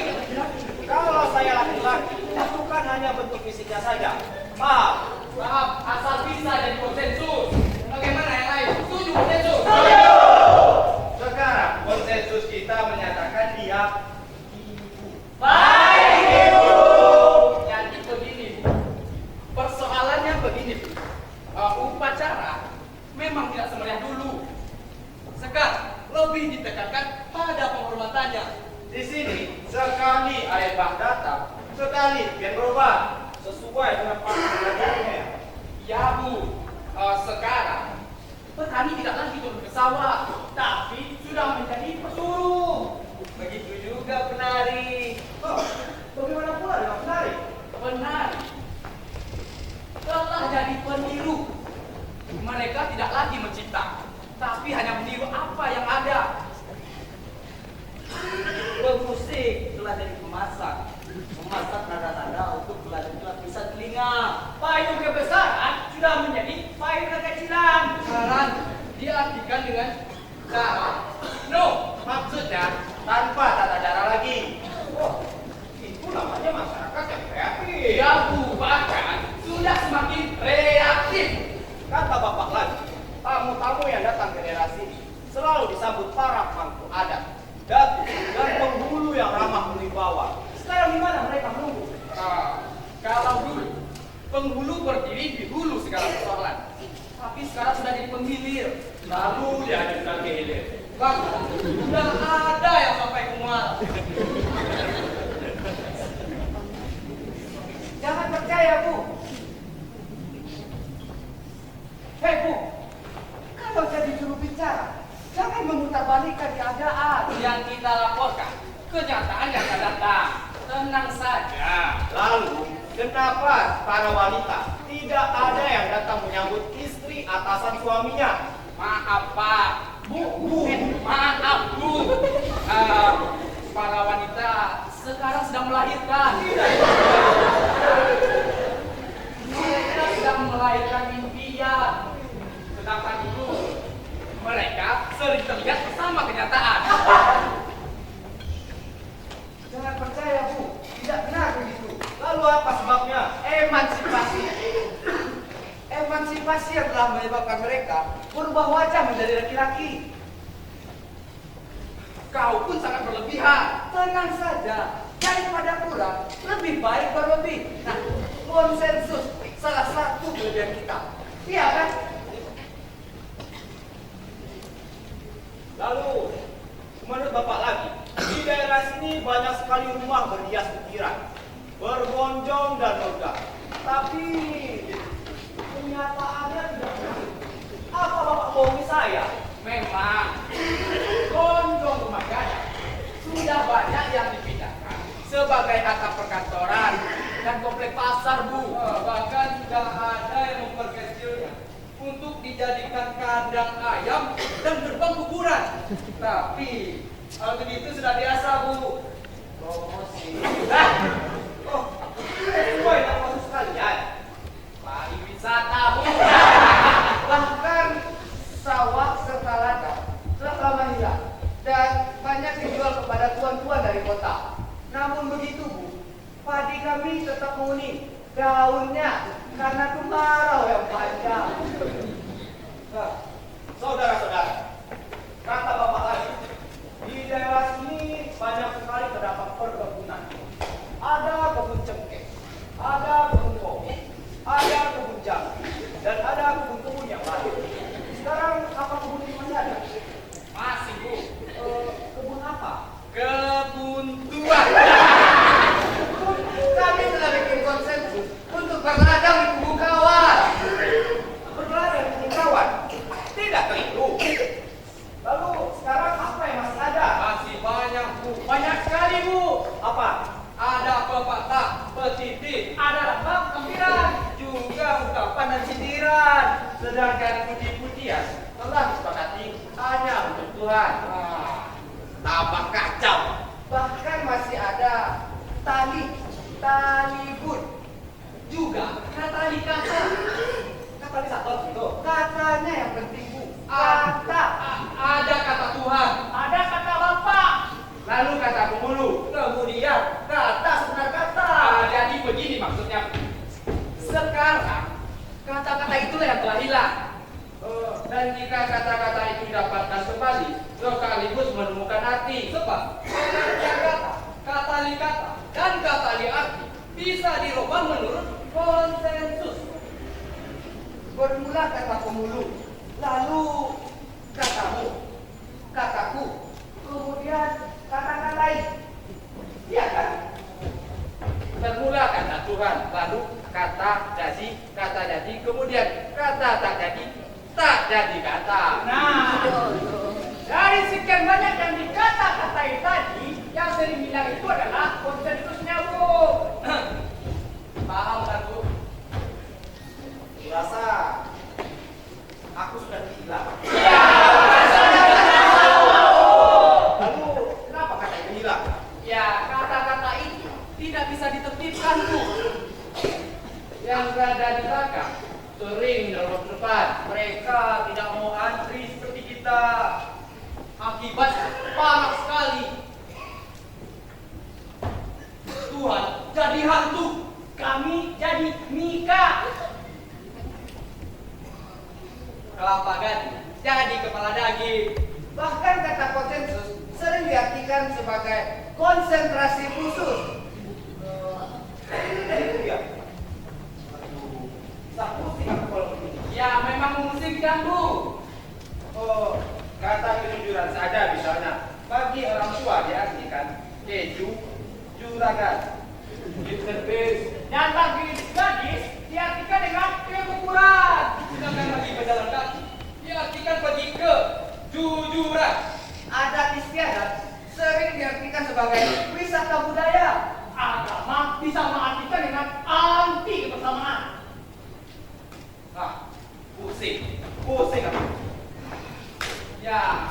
Speaker 4: Kalau saya laki-laki, bukan hanya bentuk fisiknya saja. Maaf,
Speaker 1: Maaf, asal bisa jadi konsensus. Bagaimana yang lain? Setuju konsensus?
Speaker 5: Sekarang konsensus kita menyatakan dia
Speaker 1: Baik, Ibu. Jadi begini, Bu. Persoalannya begini, Bu. Upacara memang tidak semeriah dulu. Sekarang lebih ditekankan pada penghormatannya.
Speaker 5: di sini sekali air bah datang, sekali biar berubah.
Speaker 4: sesuai dengan panggilannya.
Speaker 1: Ya, Bu. Sekarang petani tidak lagi turun ke sawah, tapi sudah menjadi pesuruh. Begitu juga penari.
Speaker 4: Oh, bagaimana pula dengan penari?
Speaker 1: Penari telah jadi peniru. Mereka tidak lagi mencipta, tapi hanya meniru apa yang ada.
Speaker 3: Pemusik telah jadi pemasak. Memasak nada-nada untuk melatih lapisan telinga.
Speaker 1: Payung kebesaran sudah menjadi payung kekecilan. Sekarang diartikan dengan cara. No,
Speaker 5: Maksudnya tanpa tata cara lagi.
Speaker 4: Oh, itu namanya masyarakat yang kreatif.
Speaker 1: ya, Bu, bahkan sudah semakin reaktif.
Speaker 4: Kata Bapak lagi, tamu-tamu yang datang ke daerah sini selalu disambut para pemangku adat, datu, dan penghulu yang ramah berwibawa. Sekarang di mana mereka menunggu?
Speaker 1: Kalau dulu penghulu berdiri di hulu segala persoalan, tapi sekarang sudah jadi penghilir.
Speaker 5: Lalu diajukan ke hilir.
Speaker 1: Bahkan sudah ada yang sampai ke muara.
Speaker 2: Jangan percaya, Bu. Hei, Bu. Kalau jadi juru bicara, jangan memutarbalikkan keadaan.
Speaker 1: Yang kita laporkan kenyataan yang akan datang. Tenang saja.
Speaker 4: Lalu, kenapa para wanita tidak ada yang datang menyambut istri atasan suaminya?
Speaker 1: Maaf, Pak. Bu. Maaf, Bu. Para wanita sekarang sedang melahirkan. Mereka sedang melahirkan impian. Sedangkan dulu mereka sering terlihat bersama kenyataan.
Speaker 2: Jangan percaya, Bu. Tidak benar begitu.
Speaker 4: Lalu apa sebabnya?
Speaker 2: Emansipasi. Emansipasi yang telah menyebabkan mereka berubah wajah menjadi laki-laki.
Speaker 1: Kau pun sangat berlebihan.
Speaker 2: Tenang saja. Daripada kurang, lebih baik berlebih. Nah, konsensus salah satu kelebihan kita. Iya kan?
Speaker 4: Lalu, menurut Bapak lagi, di daerah sini banyak sekali rumah berhias ukiran, berbonjong dan megah. Tapi kenyataannya tidak begitu. Apa Bapak bohongi saya?
Speaker 1: Memang gondong rumah gada sudah banyak yang dipindahkan sebagai atap perkantoran dan komplek pasar, Bu. Bahkan sudah ada yang memperkecilnya untuk dijadikan kandang ayam dan gerbang kuburan. Tapi hal begitu sudah biasa, Bu.
Speaker 4: Promosi. Oh, sesuai dengan maksud sekalian.
Speaker 1: Pariwisata, Bu.
Speaker 2: Bahkan sawah serta ladang telah lama hilang dan banyak dijual kepada tuan-tuan dari kota.
Speaker 3: daunnya karena kemarau yang panjang.
Speaker 4: Nah, saudara-saudara, kata Bapak lagi, di daerah sini banyak sekali terdapat perkebunan. Ada kebun cengkeh, ada kebun kopi, ada kebun jambu, dan ada kebun-kebun yang lain. Sekarang apa kebun ini masih ada?
Speaker 1: Masih, Bu.
Speaker 4: Kebun apa?
Speaker 1: Kebun tua.
Speaker 5: Kami telah bikin konsensus untuk berladang di kubu kawan.
Speaker 4: Berladang di kawan. Tidak keliru. Lalu sekarang apa yang masih ada?
Speaker 1: Masih banyak, Bu. Banyak sekali, Bu.
Speaker 4: Apa?
Speaker 1: Ada pepatah, petitik, ada lambang kempiran, juga ungkapan dan sindiran.
Speaker 5: Sedangkan puji-pujian telah disepakati hanya untuk Tuhan. Tambah kacau. Bahkan masih ada tali bun.
Speaker 1: Juga kata-kata.
Speaker 4: Katalisator gitu.
Speaker 5: Katanya yang penting, Bu.
Speaker 1: Ada kata Tuhan.
Speaker 3: Ada kata Bapak.
Speaker 5: Lalu kata penghulu.
Speaker 1: Kemudian kata sebenar kata. Jadi begini maksudnya. Sekarang kata-kata itulah yang telah hilang.
Speaker 5: Dan jika kata-kata itu didapatkan kembali, sekaligus menemukan arti.
Speaker 1: Sebab pengertian kata li kata, dan kata li arti bisa dirubah menurut konsensus.
Speaker 5: Bermula kata penghulu, lalu katamu, kataku, kemudian kata lain. Iya kan? Bermula kata Tuhan, lalu kata jadi, kemudian kata tak jadi kata.
Speaker 3: Nah, dari sekian banyak yang dikata-katai tadi, yang sering bilang itu adalah konsensusnya, Bu.
Speaker 1: Paham kan, Bu?
Speaker 4: Kurasa aku sudah hilang. Lalu kenapa kata itu hilang?
Speaker 1: Ya, kata-kata itu tidak bisa ditertibkan, Bu.
Speaker 5: Yang berada di belakang sering menerobos depan.
Speaker 1: Mereka tidak mau antri seperti kita. Akibatnya parah sekali. Tuhan jadi hantu.
Speaker 3: Kami jadi Mika.
Speaker 1: Kelapa gading jadi kepala daging.
Speaker 5: Bahkan kata konsensus sering diartikan sebagai konsentrasi khusus.
Speaker 4: Itu ya. Aduh, tak pusing aku kalau begini.
Speaker 1: Ya memang memusingkan, Bu.
Speaker 5: Oh, kata kejujuran saja misalnya. Bagi orang tua diartikan keju, juragan.
Speaker 3: Dan bagi gadis diartikan dengan kekuburan.
Speaker 1: Sedangkan bagi pejalan kaki diartikan pergi ke jujuran.
Speaker 5: Adat istiadat sering diartikan sebagai wisata budaya.
Speaker 3: Agama bisa mengartikan dengan anti kebersamaan.
Speaker 1: Pusing.
Speaker 4: Pusing aku.
Speaker 1: Ya,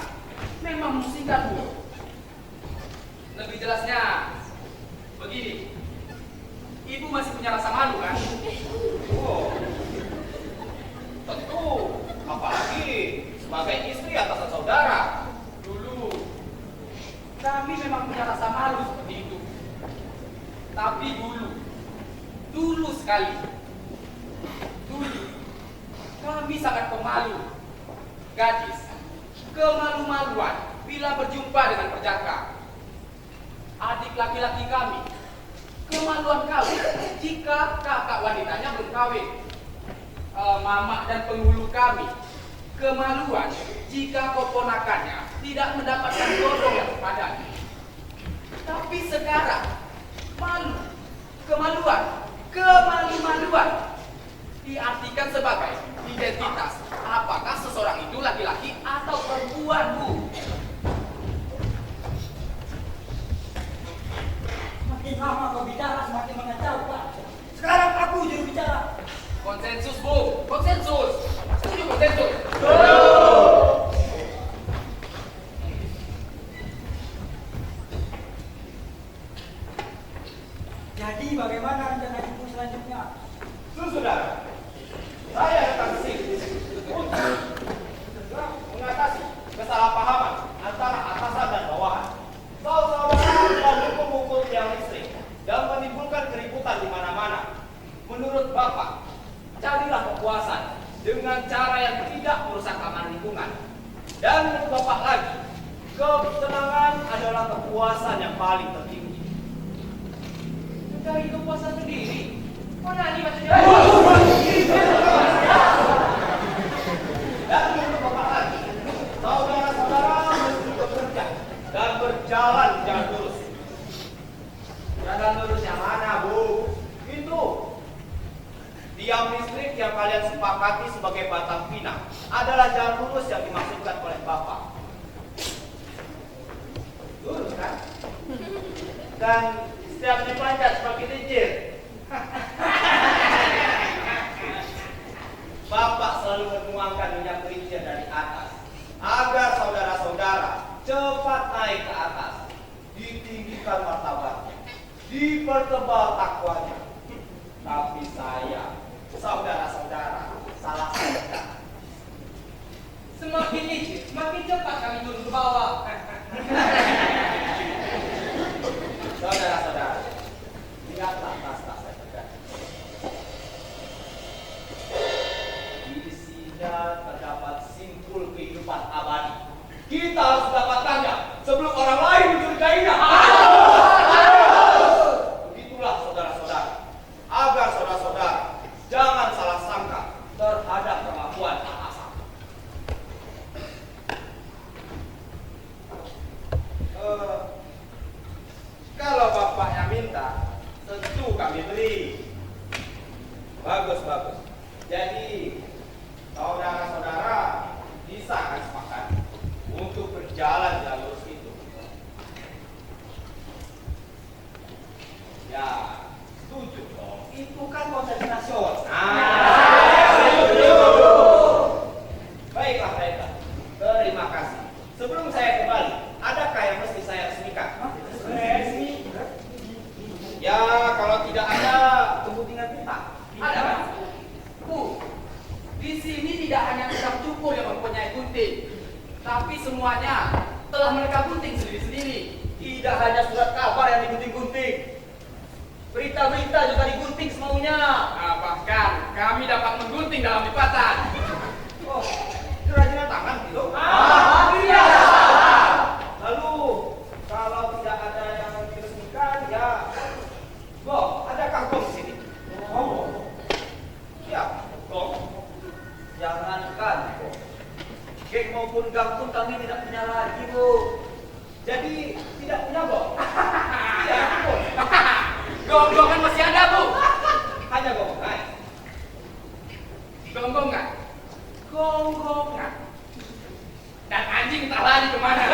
Speaker 1: memang memusingkan, Bu. Lebih jelasnya begini. Ibu masih punya rasa malu, kan?
Speaker 4: Oh, tentu. Apalagi sebagai istri atasan saudara.
Speaker 1: Dulu kami memang punya rasa malu seperti itu. Tapi dulu sekali, kami sangat pemalu. Gadis, kemalu-maluan bila berjumpa dengan perjaka. Adik laki-laki kami, kemaluan kawin jika kakak wanitanya belum kawin. Mama dan penghulu kami, kemaluan jika keponakannya tidak mendapatkan jodoh yang sepadan. Tapi sekarang kemalu-maluan diartikan sebagai identitas. Apakah seseorang itu laki-laki atau perempuan, Bu?
Speaker 2: Makin lama kau bicara semakin mengacaukan. Sekarang aku juru bicara.
Speaker 1: Konsensus, Bu. Konsensus. Setuju konsensus.
Speaker 2: Jadi bagaimana rencana ibu selanjutnya?
Speaker 4: Saudara, saya datang ke sini untuk mengatasi kesalahpahaman antara atasan dan bawahan. Saudara telah memukul tiang listrik dan menimbulkan keributan di mana-mana.
Speaker 1: dengan cara yang tidak merusak keamanan lingkungan. Dan menurut Bapak lagi, ketenangan adalah kepuasan yang paling tertinggi. Mencari kepuasan sendiri? Mana ini maksudnya? Dan menurut Bapak lagi, saudara-saudara mesti bekerja dan berjalan jalan lurus. Jalan lurus yang mana, Bu? Itu. Tiang listrik yang kalian sepakati sebagai batang pinang adalah jalan lurus yang dimaksudkan oleh Bapak. Lurus kan? Dan setiap dipanjat semakin licin. Bapak selalu menuangkan minyak rincian dari atas agar saudara-saudara cepat naik ke atas, ditinggikan martabatnya, dipertebal takwanya. Tapi saya, saudara-saudara, salah saja. Semakin licin, semakin cepat kami turun ke bawah. Saudara-saudara, lihatlah tas-tas saya terjadi. Isinya terdapat simpul kehidupan abadi. Kita harus mendapatkannya sebelum orang lain mencurigainya. Begitulah saudara-saudara, agar saudara-saudara jangan salah sangka terhadap kemampuan atasan. Kalau bapaknya minta, tentu kami beli. Bagus. Jadi saudara-saudara bisa kan sepakat untuk berjalan jalan lurus itu. Ya, setuju dong. Itu kan konsep nasional. Baiklah. Terima kasih. Sebelum saya kembali, adakah yang mesti saya resmikan? Resmi? Ya, kalau tidak ada, tunggu tinggal kita. Ada kan? Bu, di sini tidak hanya tukang cukur yang mempunyai gunting, tapi semuanya telah mereka gunting sendiri-sendiri. Tidak hanya surat kabar yang digunting-gunting, berita-berita juga digunting semaunya. Bahkan kami dapat menggunting dalam lipatan. Oh, kerajinan tangan gitu? Iya. Lalu kalau tidak ada yang diresmikan, ya, adakah gong di sini? Ya, gong. Jangankan gong, geng maupun gang pun kami tidak punya lagi, Bu. Jadi tidak punya gong. Tidak, Bu. Gong-gongan masih ada, Bu. Hanya gong-gongan. Gong-gongan. Dan anjing tak lari kemana?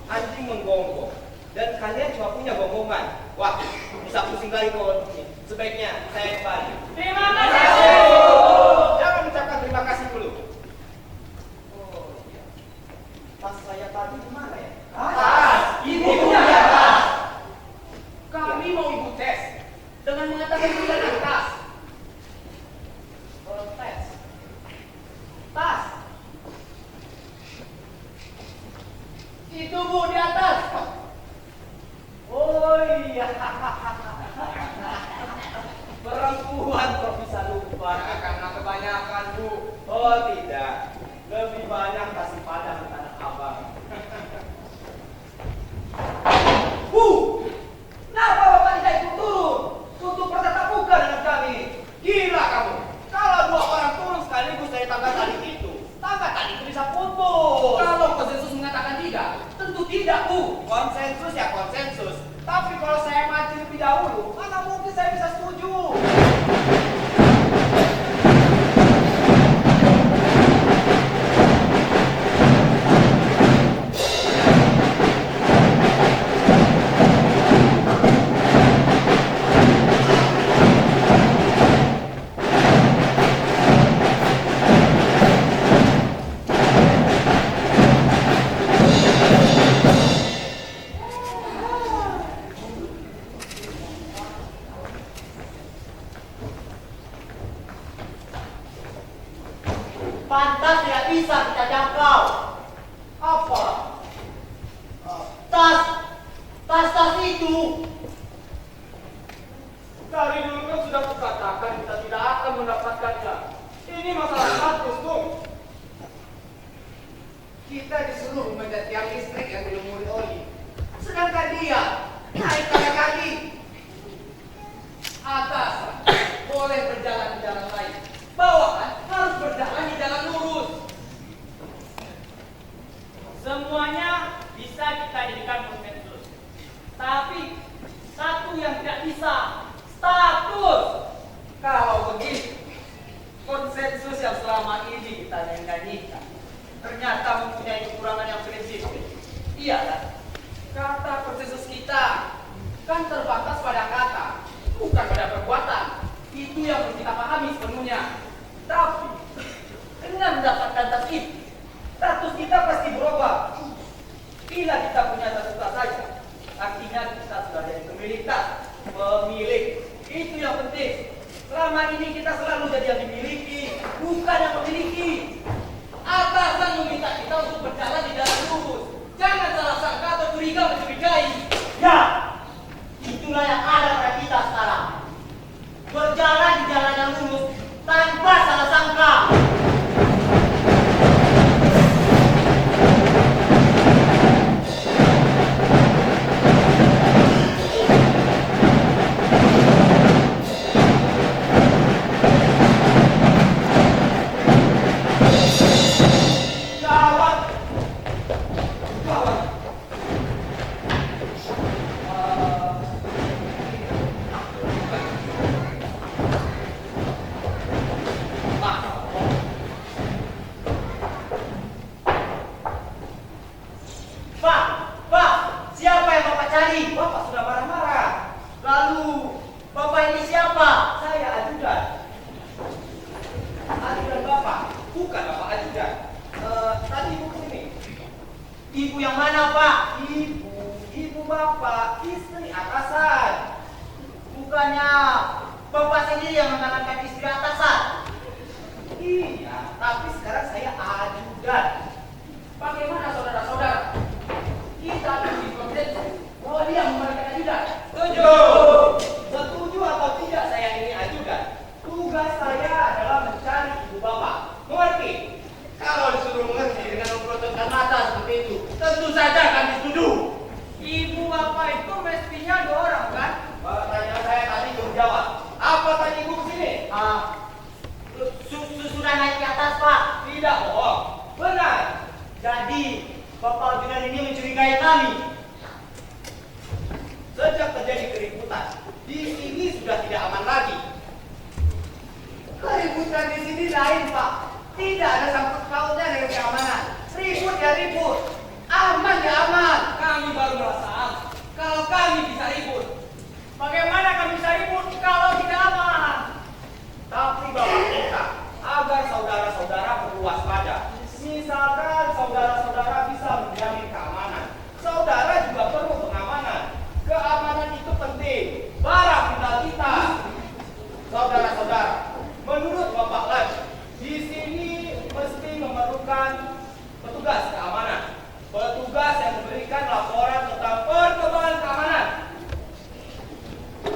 Speaker 1: Anjing menggonggong. Dan kalian cuma punya gonggongan. Wah, bisa pusing kali kok. Sebaiknya saya kembali. Terima kasih. Jangan ucapkan terima kasih dulu. Oh iya. Tas saya tadi di mana ya? Tas. Ini punya tas. Kami mau ibu tes dengan mengatakan penggunaan tas. Tes. Tas. Itu, Bu, di atas. Oh iya. Perempuan kok bisa lupa? Karena kebanyakan, Bu. Oh tidak. Lebih banyak kasih padang di tanah abang. Bu, kenapa Bapak tidak ikut turun untuk bertatap muka dengan kami? Gila kamu. Kalau dua orang turun sekaligus dari tangga tali itu bisa putus. Kalau konsensus mengatakan tidak, tentu tidak, Bu. Konsensus ya konsensus. Tapi kalau saya maju lebih dahulu, mana mungkin saya bisa setuju?
Speaker 3: Pantas tidak bisa kita jangkau.
Speaker 1: Apa?
Speaker 3: Tas itu.
Speaker 1: Dari dulu kan sudah kukatakan kita tidak
Speaker 4: Ini masalah status, Bung.
Speaker 1: Kita disuruh memanjat tiang listrik yang dilumuri oli. Sedangkan dia naik kaki. Atas boleh berjalan di jalan lain. Bawahan harus berjalan di jalan lurus.
Speaker 6: Semuanya bisa kita jadikan konsensus. Tapi satu yang tidak bisa, status.
Speaker 1: Kalau begitu, konsensus yang selama ini kita nyanyikan ternyata mempunyai kekurangan yang prinsipil. Iya kan? Kata konsensus kita kan terbatas pada kata, bukan pada perbuatan. Itu yang perlu kita pahami sepenuhnya. Tapi dengan mendapatkan status kita pasti berubah. Bila kita punya status saja, artinya kita sudah jadi pemilik. Itu yang penting. Selama ini kita selalu jadi yang dimiliki, bukan yang memiliki. Atasan meminta kita untuk berjalan di jalan lurus. Jangan salah sangka atau curiga mencurigai.
Speaker 3: Ya, itulah yang ada pada kita sekarang. Berjalan di jalan yang lurus tanpa salah sangka. Pak, siapa yang Bapak cari?
Speaker 1: Bapak sudah marah-marah.
Speaker 3: Lalu, Bapak ini siapa?
Speaker 1: Saya ajudan. Ajudan Bapak, bukan Bapak ajudan. Tadi ibu ini.
Speaker 3: Ibu yang mana, Pak?
Speaker 1: Ibu Bapak, istri atasan.
Speaker 3: Bukannya Bapak sendiri yang mengantarkan istri atasan?
Speaker 1: Iya, tapi sekarang saya ajudan. Bagaimana saudara-saudara? Kita beri konsensus bahwa dia memberikan ajudan. Setuju? Setuju atau tidak saya ini ajudan? Tugas saya adalah mencari ibu Bapak. Mengerti?
Speaker 5: Kalau disuruh mengerti dengan memperototkan mata seperti itu,
Speaker 1: Tentu saja kami setuju.
Speaker 6: Ibu bapak itu mestinya 2 orang kan?
Speaker 1: Pertanyaan saya tadi belum jawab. Apa tadi ibu kesini?
Speaker 3: Sudah naik ke atas, Pak.
Speaker 1: Tidak bohong. Benar.
Speaker 3: Jadi, Bapak ajudan ini mencurigai kami.
Speaker 1: Sejak terjadi keributan, di sini sudah tidak aman lagi. Keributan di sini lain, Pak. Tidak ada sangkut pautnya dengan keamanan. Ribut ya ribut, aman ya aman. Kami baru merasa aman. Kalau kami bisa ribut,
Speaker 6: Bagaimana kami bisa ribut kalau tidak aman?
Speaker 1: tapi Bapak minta agar saudara-saudara perlu waspada. Misalkan saudara-saudara bisa menjamin keamanan, saudara juga perlu pengamanan. Keamanan itu penting. Barang tinggal kita. Saudara-saudara, menurut Bapak lagi, di sini mesti memerlukan petugas keamanan. Petugas yang memberikan laporan tentang perkembangan keamanan.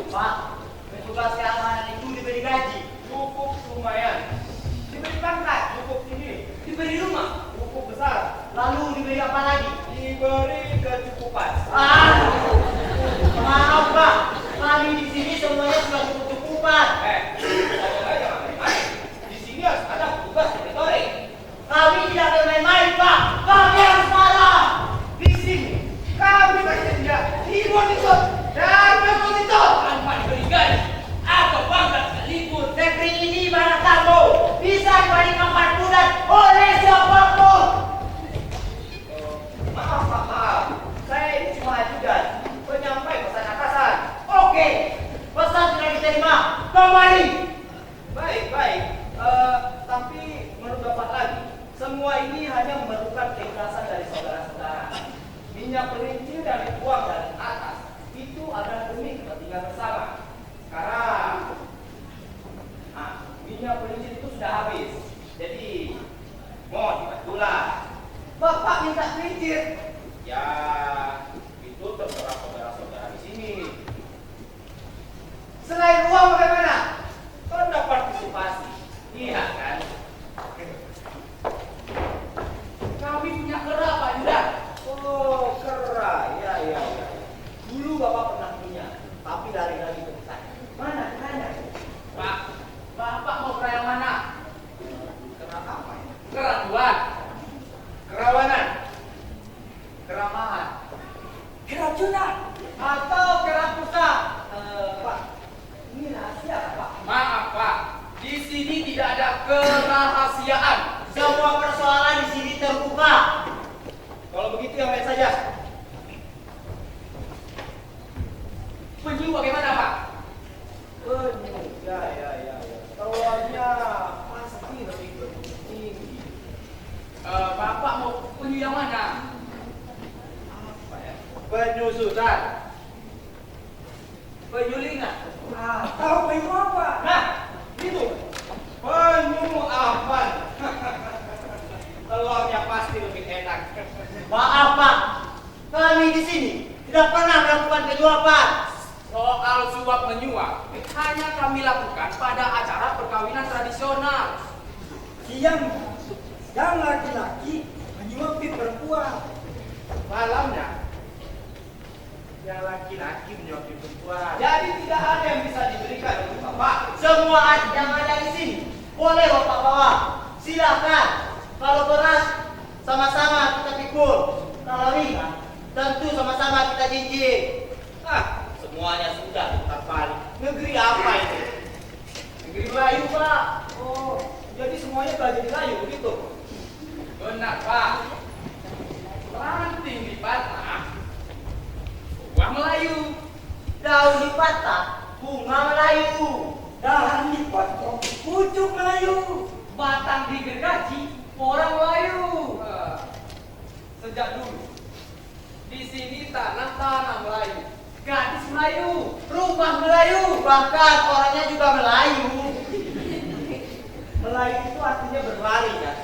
Speaker 3: Pak, petugas keamanan itu diberi gaji.
Speaker 1: Cukup lumayan. Diberi pangkat cukup tinggi. Diberi rumah cukup besar.
Speaker 3: Lalu diberi apa lagi?
Speaker 1: Diberi kecukupan.
Speaker 3: Maaf, Pak. Kami di sini semuanya sudah cukup-cukupan.
Speaker 1: Ngomong aja nggak main-main. Di sini harus ada petugas monitoring.
Speaker 3: Kami tidak bermain-main, Pak. Kami harus marah.
Speaker 1: Di sini kami bersedia dimonitor dan memonitor tanpa diberi gaji atau pangkat sekalipun.
Speaker 3: Negeri ini barang kamu bisa dibandingkan 4 bulan oleh siapapun.
Speaker 1: Maaf. Saya ini cuma ajudan, penyampai pesan atasan.
Speaker 3: Oke, pesan sudah diterima. Kembali.
Speaker 1: Baik. Tapi menurut Bapak lagi, semua ini hanya memerlukan keikhlasan dari saudara-saudara. Minyak perintil dari uang dari atas itu adalah demi kepentingan bersama. Sekarang, minyak perintil itu sudah habis. Jadi, mohon dibantulah. Bapak minta perintil. Ya, itu terserah saudara-saudara di sini. Selain uang bagaimana? Kan ada partisipasi. Iya kan?
Speaker 2: Tahu penyu apa?
Speaker 4: Nah, itu penyu apan. Telurnya pasti lebih enak.
Speaker 3: Maaf Pak, kami di sini tidak pernah melakukan penyuapan.
Speaker 1: Soal suap menyuap hanya kami lakukan pada acara perkawinan tradisional.
Speaker 2: Siang, yang laki-laki menyuapi perempuan.
Speaker 5: Malamnya yang laki-laki menyuapi perempuan.
Speaker 4: Jadi tidak ada yang bisa diberikan untuk Bapak.
Speaker 3: Semua yang ada di sini boleh Bapak bawa. Silakan. Kalau berat sama-sama kita pikul. Kalau ringan tentu sama-sama kita jinjing.
Speaker 5: Semuanya sudah putar balik. Negeri apa itu?
Speaker 4: Negeri Melayu, Pak. Oh, jadi semuanya belajar di Melayu begitu?
Speaker 1: Benar, Pak. Ranting di Batak, buah Melayu.
Speaker 3: Daun dipatah, bunga Melayu.
Speaker 2: Dahan dipotong, pucuk Melayu.
Speaker 6: Batang digergaji, orang Melayu.
Speaker 1: Sejak dulu di sini tanah Melayu.
Speaker 6: Gadis Melayu.
Speaker 3: Rumah Melayu, bahkan orangnya juga Melayu.
Speaker 5: Melayu itu artinya berlari kan?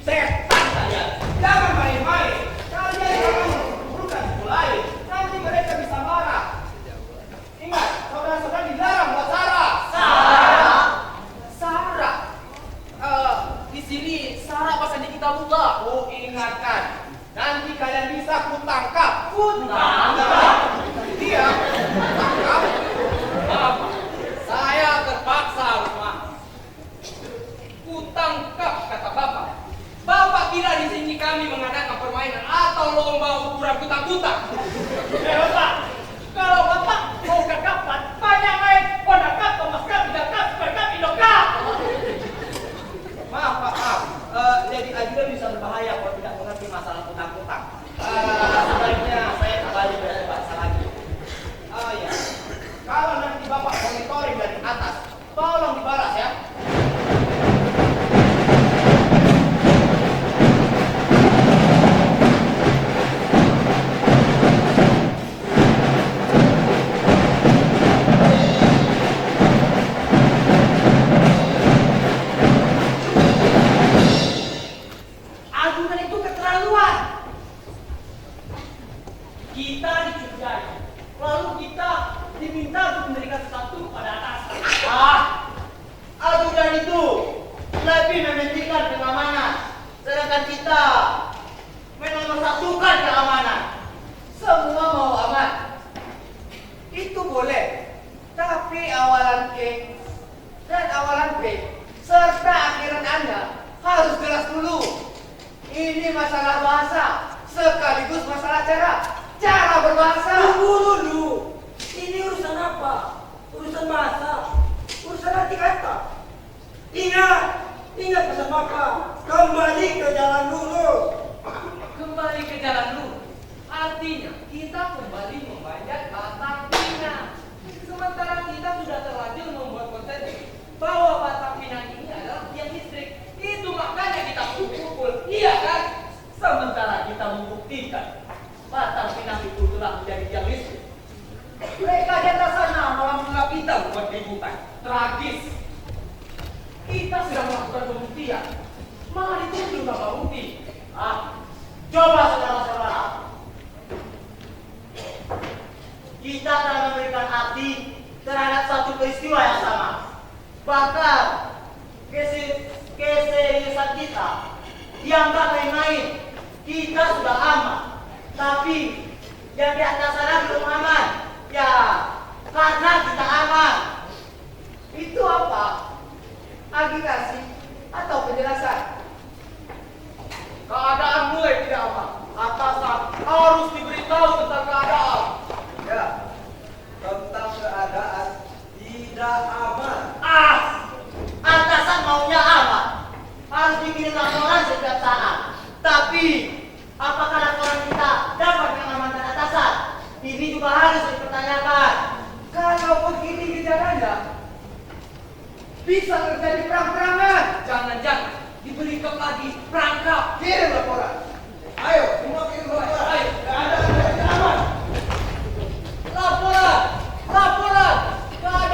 Speaker 5: Setan saja. Jangan main-main. Kalian jangan bukan mulai. Nanti mereka bisa marah. Ingat, saudara-saudara dilarang buat Sarah.
Speaker 1: Sarah. Di sini Sarah pas di kita buka.
Speaker 5: Ku ingatkan. Nanti kalian bisa kutangkap.
Speaker 1: Dia tangkap. Apa? Saya terpaksa, Rumah. Kutangkap, kata Bapak. Bapak kira di sini kami mengadakan permainan atau lomba ukuran kutang-kutang?
Speaker 6: Bapak, kalau Bapak mau kekapan, banyak main Pondakap, Thomas Cup, Idakap, Super Cup, Indokap.
Speaker 5: Maaf. Jadi ajudan bisa berbahaya kalau tidak mengerti masalah kutang-kutang. Sebaiknya saya kembali berbahasa lagi. Oh ya, kalau nanti Bapak monitoring dari atas, tolong dibalas ya.
Speaker 6: Ajudan itu keterlaluan. Kita dicurigai, lalu kita diminta untuk memberikan sesuatu kepada atasan.
Speaker 3: Ajudan itu lebih mementingkan pengamanan, sedangkan kita menomorsatukan keamanan.
Speaker 1: Semua mau aman. Itu boleh. Tapi awalan K dan awalan B serta akhiran Anda harus jelas dulu. Ini masalah bahasa sekaligus masalah cara berbahasa.
Speaker 2: Tunggu dulu. Ini urusan apa? Urusan bahasa. Urusan arti kata. Ingat pesan Bapak. Kembali ke jalan dulu.
Speaker 1: Kembali ke jalan dulu. Artinya kita kembali memanjat batang pinang. Sementara kita sudah terlanjur membuat konten bahwa batang pinang ini adalah tiang listrik. Itu makanya kita pukul. Iya kan?
Speaker 6: Sementara kita membuktikan batang pinang itu telah menjadi tiang listrik. Mereka di atas sana malah menganggap kita bukan keributan.
Speaker 1: Tragis. Kita sudah melakukan pembuktian. Malah dituduh tanpa bukti.
Speaker 3: Coba saudara-saudara. Kita telah memberikan arti terhadap satu peristiwa yang sama. Bahkan keseriusan kita dianggap main-main. Kita sudah aman, tapi yang di atas sana belum aman. Ya, karena kita aman.
Speaker 1: Itu apa? Agitasi atau penjelasan? Keadaan mulai tidak aman. Atasan harus diberitahu tentang keadaan.
Speaker 4: Ya, tentang keadaan tidak aman.
Speaker 3: Atasan maunya aman. Harus dikirim laporan setiap saat. Tapi, apakah laporan kita dapat mengamankan atasan? Ini juga harus dipertanyakan.
Speaker 1: Kalau begini gejalanya, bisa terjadi perang-perangan. Jangan-jangan diberikan lagi perangkap. Kirim laporan.
Speaker 4: Ayo, semua kirim laporan.
Speaker 1: Ayo.
Speaker 4: Keadaan tidak aman.
Speaker 1: Laporan. Keadaan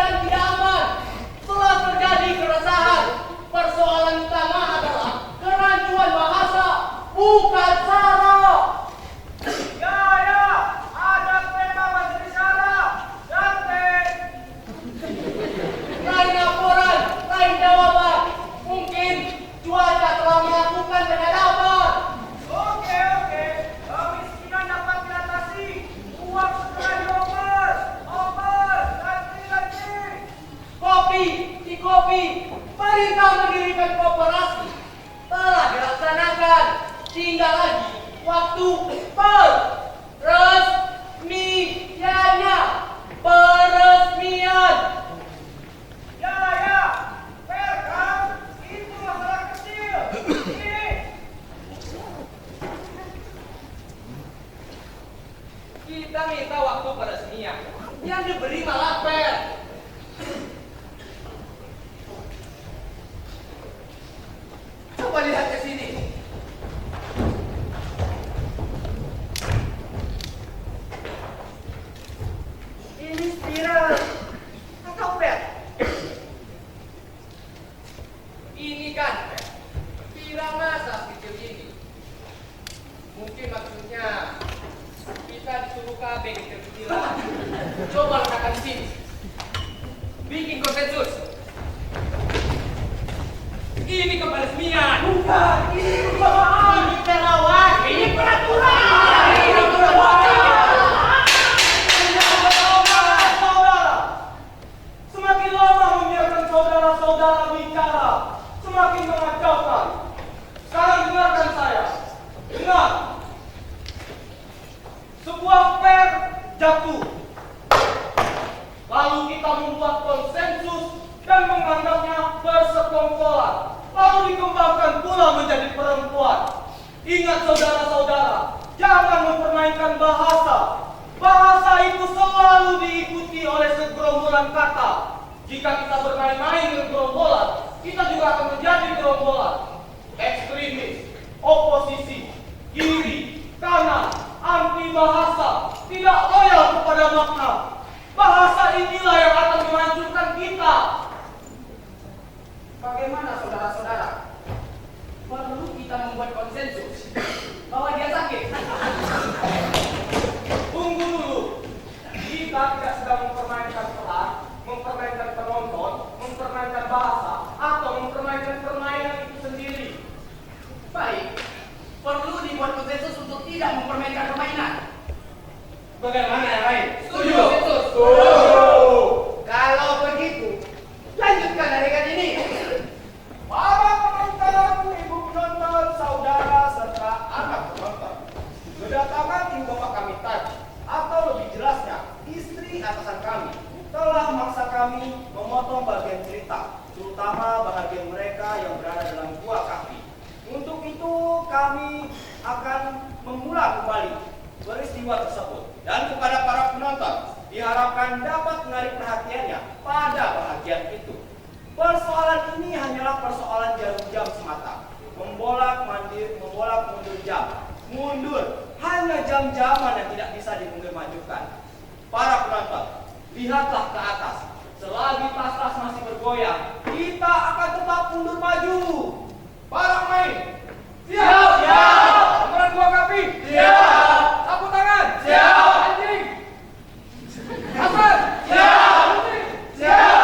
Speaker 6: Lain laporan, lain jawaban. Mungkin cuaca telah melakukan penyadapan.
Speaker 4: Oke. Kemiskinan dapat diatasi. Uang segera dioper. Oper. Ganti.
Speaker 6: Kopi, di kopi. Perintah mendirikan kooperasi telah dilaksanakan. Tinggal lagi waktu peresmian.
Speaker 4: Ya. Fair kan? Itu masalah kecil. Ini.
Speaker 1: Kita minta waktu peresmian. Yang diberi malah fair. Coba lihat ke sini.
Speaker 4: Ini spiral. Atau fair?
Speaker 1: Ini kan fair. Pira masa kecil ini. Mungkin maksudnya kita disuruh KB kecil-kecilan. Coba letakkan di sini. Bikin konsensus. Ini keperesmian.
Speaker 2: Bukan, ini persamaan.
Speaker 6: Ini terawan.
Speaker 1: Ini peraturan. Ini
Speaker 4: Saudara, semakin lama membiarkan saudara-saudara bicara, semakin mengacaukan. Sekarang dengarkan saya. Dengar. Sebuah per jatuh. Lalu kita membuat konsensus dan menganggapnya persekongkolan. Lalu dikembangkan pula menjadi perempuan. Ingat saudara-saudara, jangan mempermainkan bahasa. Bahasa itu selalu diikuti oleh segerombolan kata. Jika kita bermain-main dengan gerombolan, kita juga akan menjadi gerombolan. Ekstremis, oposisi, kiri, kanan, anti bahasa, tidak loyal kepada makna. Bahasa inilah yang akan menghancurkan kita.
Speaker 1: Bagaimana saudara-saudara? Perlu kita membuat konsensus bahwa dia sakit.
Speaker 4: Tunggu dulu. Kita tidak sedang mempermainkan peran, mempermainkan penonton, mempermainkan bahasa, atau mempermainkan permainan itu sendiri.
Speaker 1: Baik, perlu dibuat konsensus untuk tidak mempermainkan permainan.
Speaker 4: Bagaimana yang lain?
Speaker 1: Setuju.
Speaker 5: Kalau begitu, lanjutkan adegan ini.
Speaker 4: Para penonton, ibu penonton, saudara, serta anak penonton. Kedatangan ibu bapak kami tadi, atau lebih jelasnya, istri atasan kami, telah memaksa kami memotong bagian cerita, terutama bagian mereka yang berada dalam gua kaki. Untuk itu, kami akan mengulang kembali peristiwa tersebut. Dan kepada para penonton, diharapkan dapat menarik perhatiannya pada bahagian itu. Persoalan ini hanyalah persoalan jarum jam semata. Membolak mundur jam. Mundur hanya jam-jaman yang tidak bisa dimundur-majukan. Para penonton, lihatlah ke atas. Selagi tas-tas masih bergoyang, kita akan tetap mundur maju. Para pemain, siap! Siap! Pemeran dua kaki, siap! Sapu tangan, siap! Anjing, Hasan, siap! Siap!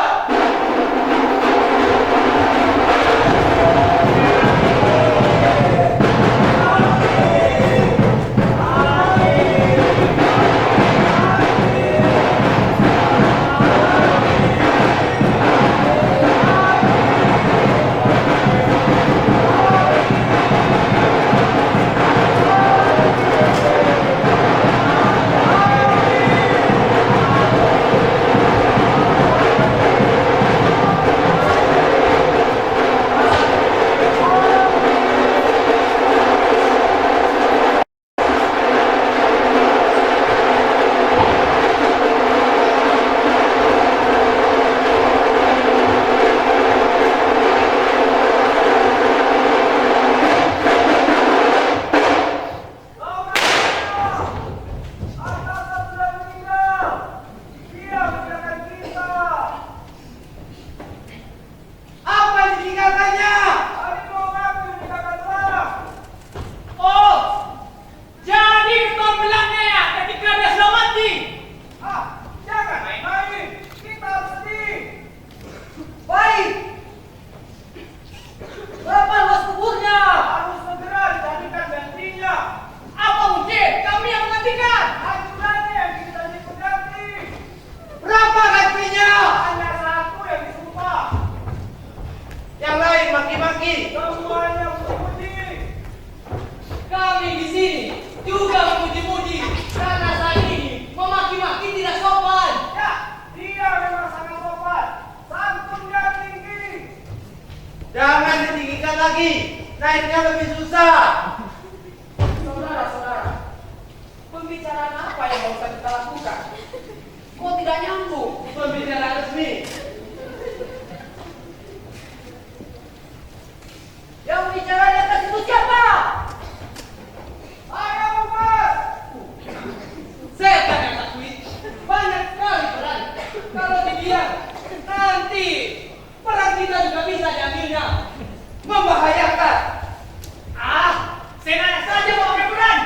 Speaker 3: lagi. Naiknya lebih susah.
Speaker 1: Saudara-saudara, pembicaraan apa yang barusan kita lakukan? Kok tidak nyambung?
Speaker 3: Pembicaraan resmi.
Speaker 6: Yang bicara di atas itu siapa?
Speaker 1: Ayo, Mas! Setan yang satu itu banyak sekali peran. Kalau dibiarkan, nanti perang kita juga bisa jadinya membahayakan.
Speaker 6: Ah, senang saja mau berperan.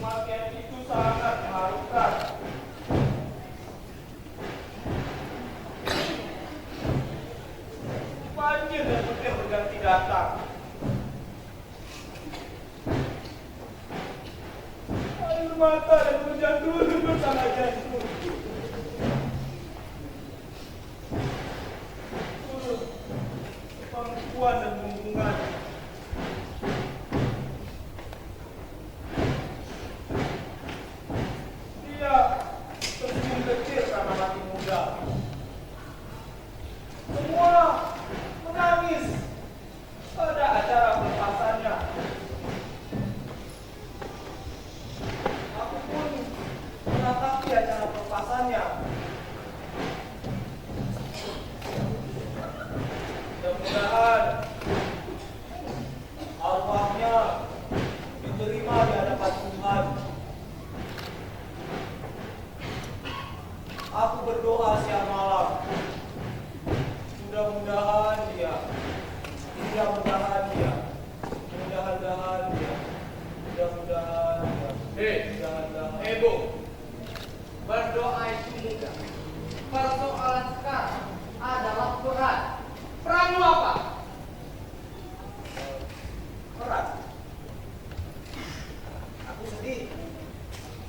Speaker 4: Kematian itu sangat mengharukan. Banjir dan petir berganti datang. Air mata dan hujan turun bersama jantung. Pangkuan dan hubungan. Dia tersenyum kecil karena mati muda. Semua menangis pada acara pelepasannya. Aku pun menatapi acara pelepasannya. Mudah-mudahan arwahnya diterima di hadapan Tuhan. Aku berdoa siang malam. Mudah-mudahan dia. Mudah-mudahan dia. Mudah-mudahan dia. Mudah-mudahan dia. Mudah-mudahan.
Speaker 1: Ibu, berdoa itu mudah. Persoalan sekarang adalah peran. Peranmu apa?
Speaker 3: Peran. Aku sedih.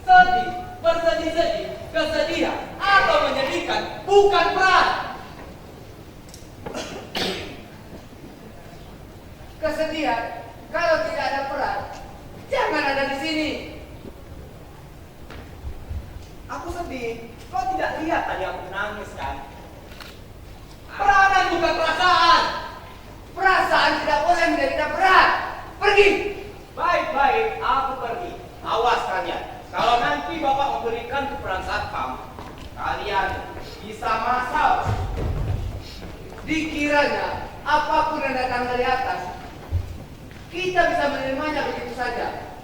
Speaker 1: Sedih, bersedih-sedih, kesedihan, atau menyedihkan, bukan peran. Kesedihan, kalau tidak ada peran, jangan ada di sini.
Speaker 3: Aku sedih. Kau tidak lihat tadi aku nangis kan?
Speaker 1: Peranan bukan perasaan. Perasaan tidak boleh menjadi peran. Pergi.
Speaker 3: Baik-baik, aku pergi. Awas kalian. Kalau nanti Bapak memberikan ke peran satpam, kalian bisa masal.
Speaker 1: Dikiranya apapun yang datang dari atas, kita bisa menerimanya begitu saja.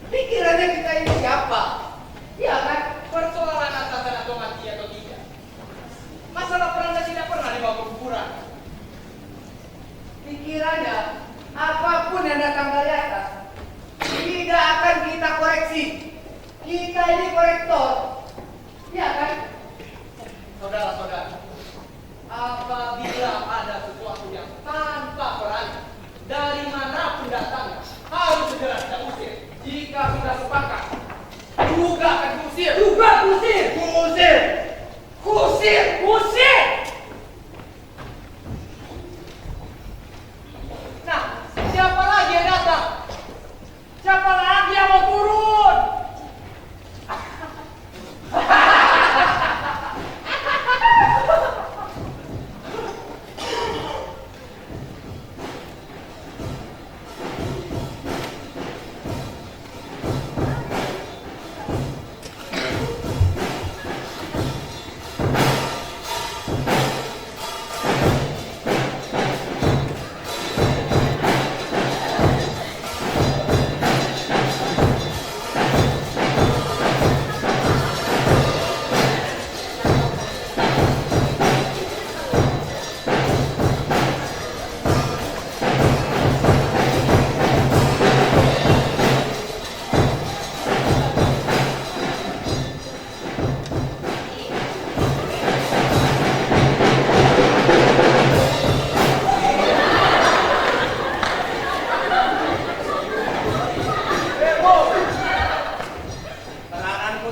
Speaker 1: Dikiranya kita ini siapa? Ya kan? Persoalan atasan atau mati atau tidak. Masalah peran tidak pernah dibawa ke kuburan. Dikiranya apapun yang datang dari atas tidak akan kita koreksi. Kita ini korektor. Ya kan? Saudara-saudara, apabila ada sesuatu yang tanpa peran dari manapun datangnya, harus segera kita usir. Jika sudah sepakat, juga akan kusir. Juga kusir. Kusir. Kusir. Kusir. Nah, siapa lagi yang datang? Siapa lagi yang mau turun?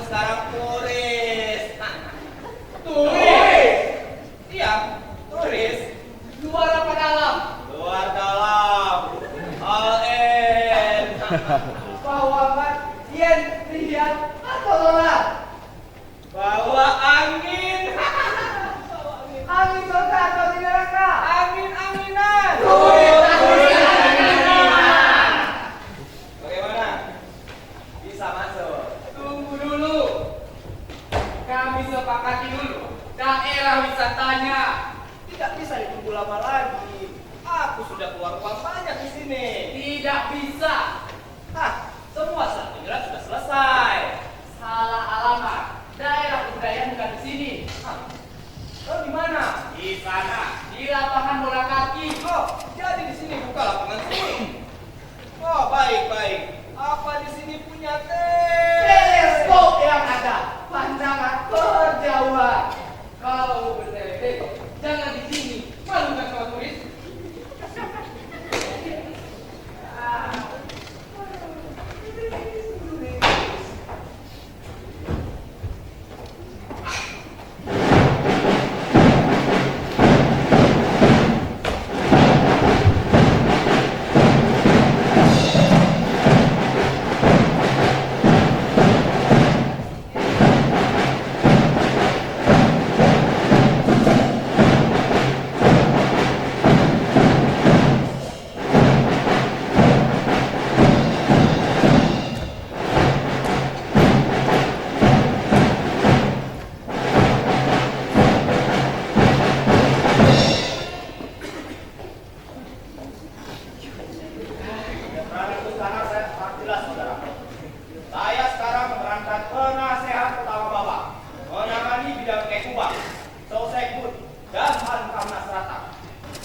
Speaker 5: sekarang turis.
Speaker 1: Turis.
Speaker 5: Iya, turis.
Speaker 1: Luar apa dalam?
Speaker 5: Luar dalam. All in.
Speaker 1: Bawa yen, lihat atau tolak?
Speaker 5: Bawa angin. Bawa angin.
Speaker 1: Angin surga atau di neraka?
Speaker 5: Angin-anginan. Bagaimana? Bisa masuk.
Speaker 1: Tunggu dulu. Kami sepakati dulu. Daerah wisatanya.
Speaker 5: Tidak bisa ditunggu lama lagi. Aku sudah keluar uang banyak di sini.
Speaker 1: Tidak bisa.
Speaker 5: Semua sertifikat sudah selesai.
Speaker 1: Salah alamat. Daerah kebudayaan bukan di sini.
Speaker 5: Lalu di mana?
Speaker 1: Di sana. Di lapangan bola kaki.
Speaker 5: Oh, jadi di sini buka lapangan sini. Oh, baik. Apa di sini punya
Speaker 1: Teleskop yang ada. Pandangan terjauhan. Kalau mau berteleskop, jangan di sini. Malu kan sama turis?
Speaker 5: Perananku sekarang saya sangat jelas, saudara. Saya sekarang memerankan penasehat utama Bapak, menangani bidang keuangan, Sosekbud, dan Hankamnas Rata.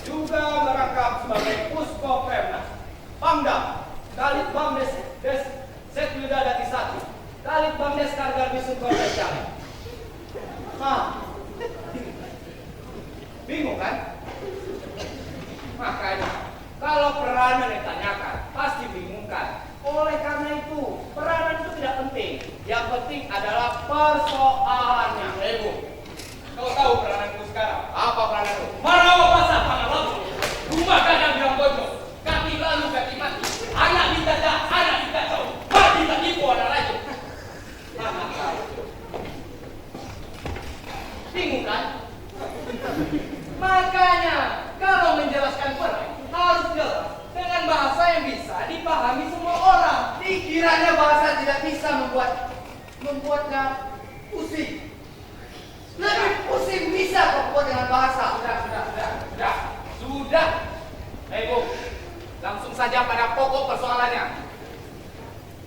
Speaker 5: Juga merangkap sebagai Pusko Pemnas, Pangdam, Kalitbangdes Des Setwilda Dati 1, Kalitbangdes Kargar Bisukor Jale. Bingung kan? Makanya, kalau peranan ditanyakan, pasti bingung kan? Oleh karena itu, peranan itu tidak penting. Yang penting adalah persoalannya.
Speaker 1: Bu, kau tahu perananku sekarang? Apa perananku? Marawa pasar pangalamu. Rumah kadang bilang bocor. Kaki lalu kaki mati. Anak ditaja, anak dikacau. Mati tak tipu anak lagi. Bingung kan? Makanya, kalau menjelaskan perang, harus jelas dengan bahasa yang bisa dipahami semua orang. Dikiranya bahasa tidak bisa membuatnya pusing. Lebih pusing bisa kok buat dengan bahasa. Sudah. Bu, langsung saja pada pokok persoalannya.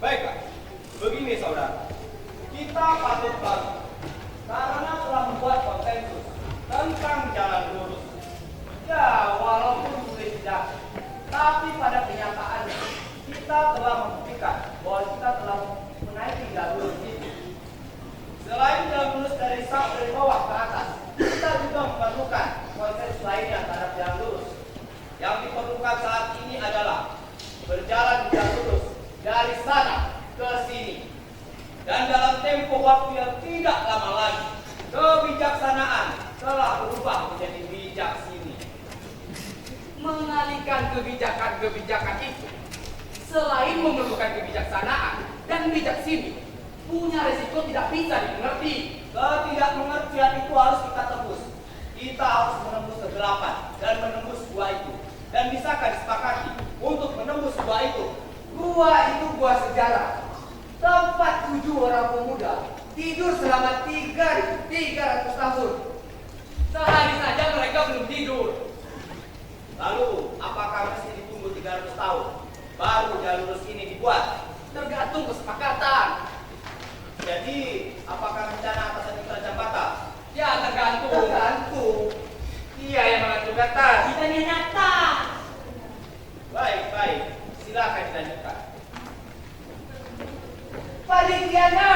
Speaker 5: Baiklah, begini saudara. Kita patut bangga karena telah membuat konsensus tentang jalan lurus. Ya, walaupun sulit tidak, tapi pada kenyataannya kita telah membuktikan bahwa kita telah menaiki jalur itu. Selain jalan lurus dari bawah ke atas, kita juga memerlukan konsensus lainnya terhadap jalan lurus. Yang diperlukan saat ini adalah berjalan di jalan lurus dari sana ke sini. Dan dalam tempo waktu yang tidak lama lagi, kebijaksanaan telah berubah menjadi bijak sini.
Speaker 1: Mengalihkan kebijakan-kebijakan itu, selain memerlukan kebijaksanaan dan bijak sini, punya resiko tidak bisa dimengerti.
Speaker 5: Ketidakmengertian itu harus kita tebus. Kita harus menembus kegelapan dan menembus gua itu. Dan bisakah disepakati untuk menembus gua itu?
Speaker 1: Gua itu gua sejarah. Tempat 7 orang pemuda tidur selama 300 tahun. Sehari saja mereka belum tidur.
Speaker 5: Lalu, apakah mesti ditunggu 300 tahun baru jalur lurus ini dibuat?
Speaker 1: Tergantung kesepakatan.
Speaker 5: Jadi, apakah rencana atasan itu terancam batal?
Speaker 1: Ya tergantung. Dia yang mengatur kata.
Speaker 3: Kita ini nyata.
Speaker 5: Baik. Silakan dilanjutkan.
Speaker 1: Panitianya,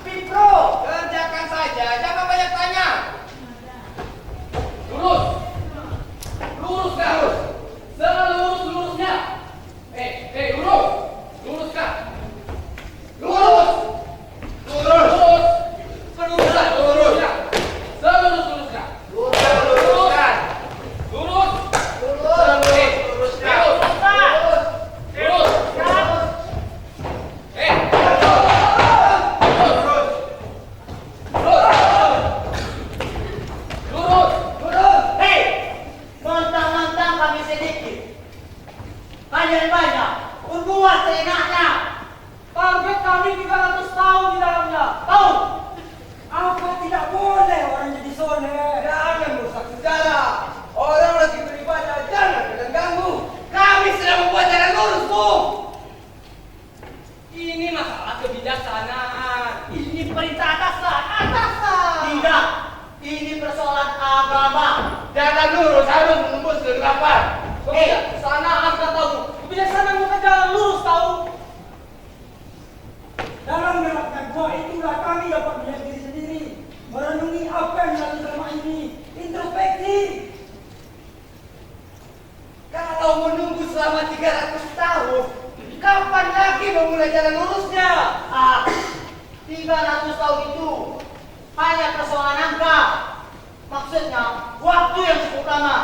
Speaker 1: Pipro.
Speaker 5: Kerjakan saja, jangan banyak tanya.
Speaker 1: Lurus. Luruskan. Selurus-lurusnya. Lurus. Luruskan. Lurus. jalan lurus harus menembus kegelapan.
Speaker 6: Kebijaksanaan katamu. Kebijaksanaan bukan jalan lurus tahu.
Speaker 2: Dalam gelapnya gua itulah kami dapat melihat diri sendiri, merenungi apa yang dilakukan selama ini, introspeksi.
Speaker 1: Kalau menunggu selama 300 tahun, kapan lagi memulai jalan lurusnya?
Speaker 3: 300 tahun itu hanya persoalan angka. Maksudnya, waktu yang cukup lama.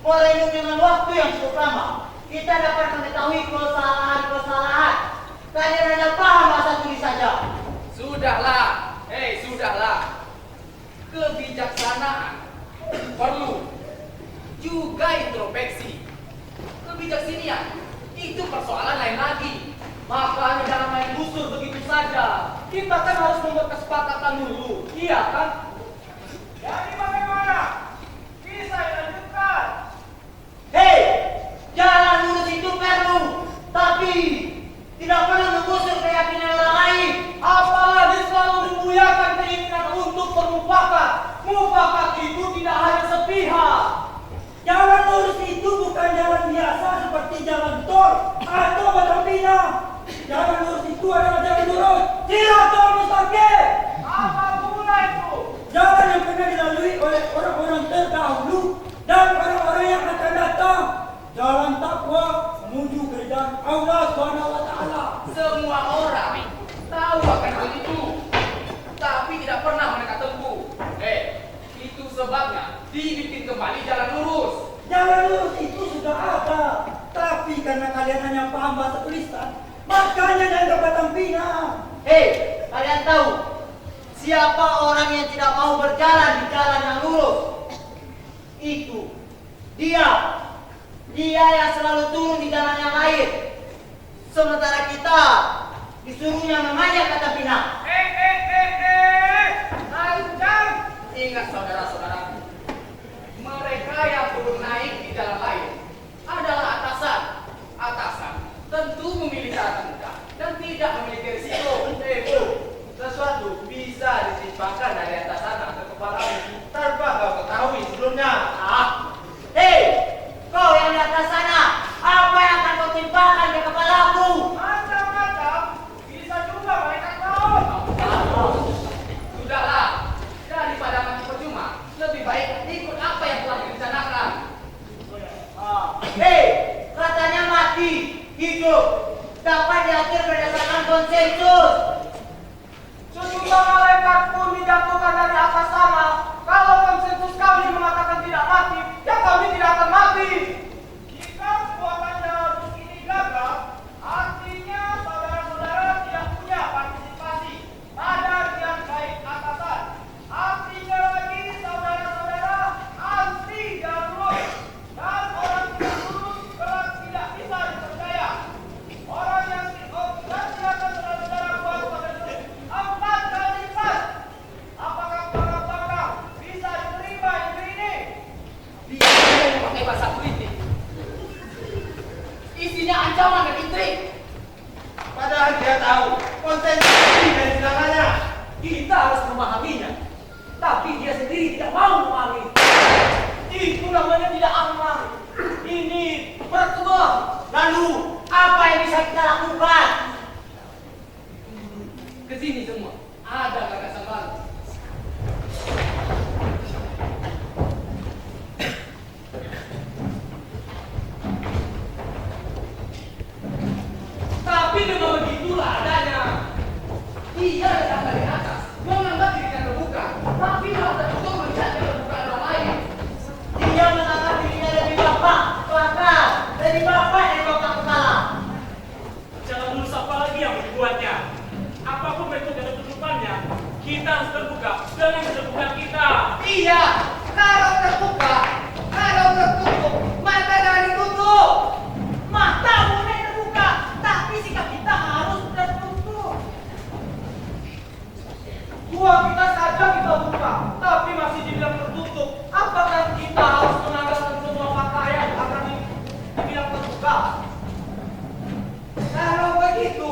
Speaker 3: Merenung dengan waktu yang cukup lama, kita dapat mengetahui kesalahan-kesalahan. Kalian hanya paham bahasa tulis saja.
Speaker 1: Sudahlah, sudahlah. Kebijaksanaan perlu juga introspeksi. Kebijaksanian itu persoalan lain lagi.
Speaker 6: Makanya jangan main gusur begitu saja. Kita kan harus membuat kesepakatan dulu, iya kan?
Speaker 4: Jadi bagaimana? Bisa dilanjutkan?
Speaker 3: Hei, jalan lurus itu perlu, tapi tidak perlu menggusur keyakinan orang lain.
Speaker 6: Apalagi selalu membuyakan keinginan untuk bermufakat. Mufakat itu tidak hanya sepihak.
Speaker 2: Jalan lurus itu bukan jalan biasa seperti jalan tol atau batang pinang. Jalan lurus itu adalah jalan lurus, Siratal Mustaqim.
Speaker 4: Apa pula itu?
Speaker 2: Jalan yang pernah dilalui oleh orang-orang terdahulu dan orang-orang yang akan datang. Jalan takwa menuju keridhaan Allah Subhanahu wa taala.
Speaker 1: Semua orang tahu akan hal itu, tapi tidak pernah mereka tempuh. Itu sebabnya dibikin kembali jalan lurus.
Speaker 2: Jalan lurus itu sudah ada, tapi karena kalian hanya paham bahasa tulisan, makanya dianggap batang pinang.
Speaker 3: Hei, kalian tahu siapa orang yang tidak mau berjalan di jalan yang lurus? Itu dia yang selalu turun di jalan yang lain. Sementara kita disuruhnya memanjat kata pinang.
Speaker 1: Lanjang. Ingat saudara-saudaraku, mereka yang turun naik di jalan lain adalah atasan. Atasan tentu memilih cara mudah dan tidak memiliki risiko.
Speaker 5: Sesuatu bisa ditimpakan dari atas sana ke kepalamu tanpa kau ketahui sebelumnya.
Speaker 3: Hei, kau yang di atas sana, apa yang akan kau timpakan ke kepalaku?
Speaker 4: Macam-macam. Bisa juga mereka tahu.
Speaker 1: Sudahlah, daripada mati percuma, lebih baik ikut apa yang telah direncanakan.
Speaker 3: Hei, katanya mati, hidup dapat diatur berdasarkan konsensus.
Speaker 4: Sejumlah malaikat pun dijatuhkan dari atas sana. Kalau konsensus kami mengatakan tidak mati, ya kami tidak akan mati. Jika perbuatan jalan ini gagal, artinya saudara-saudara tidak punya partisipasi pada niat baik atasan. Artinya lagi saudara-saudara anti jalan lurus dan orang tidak lurus kelak tidak bisa dipercaya. Orang yang dan silakan saudara-saudara buat pada dulu 4 kali lipat. Apakah para bakal bisa diterima negeri ini?
Speaker 1: Dia yang memakai bahasa politik. Isinya ancaman dan intrik.
Speaker 5: Padahal dia tahu konsentrasi dari segalanya.
Speaker 6: Kita harus memahaminya. Tapi dia sendiri tidak mau memahami. Itu namanya tidak aman. Ini berkembang.
Speaker 3: Lalu, apa yang bisa kita lakukan?
Speaker 1: Kesini semua, ada gagasan baru. Tapi memang begitulah adanya. Dia datang dari atas, menganggap dirinya terbuka, tapi malah tertutup melihat keterbukaan orang lain.
Speaker 3: Dia menganggap dirinya lebih bapak, kelakar, lebih bapak dari bapak kepala.
Speaker 7: Jalan lurus apa lagi yang dibuatnya? Apapun bentuk dan tutupannya, kita harus terbuka dengan keterbukaan kita.
Speaker 1: Iya, kalau terbuka, kalau tertutup, mata jangan ditutup.
Speaker 3: Mata boleh terbuka, tapi sikap kita harus tertutup.
Speaker 4: Gua kita saja kita buka, tapi masih dibilang tertutup. Apakah kita harus menanggalkan semua pakaian agar dibilang terbuka?
Speaker 1: Kalau begitu,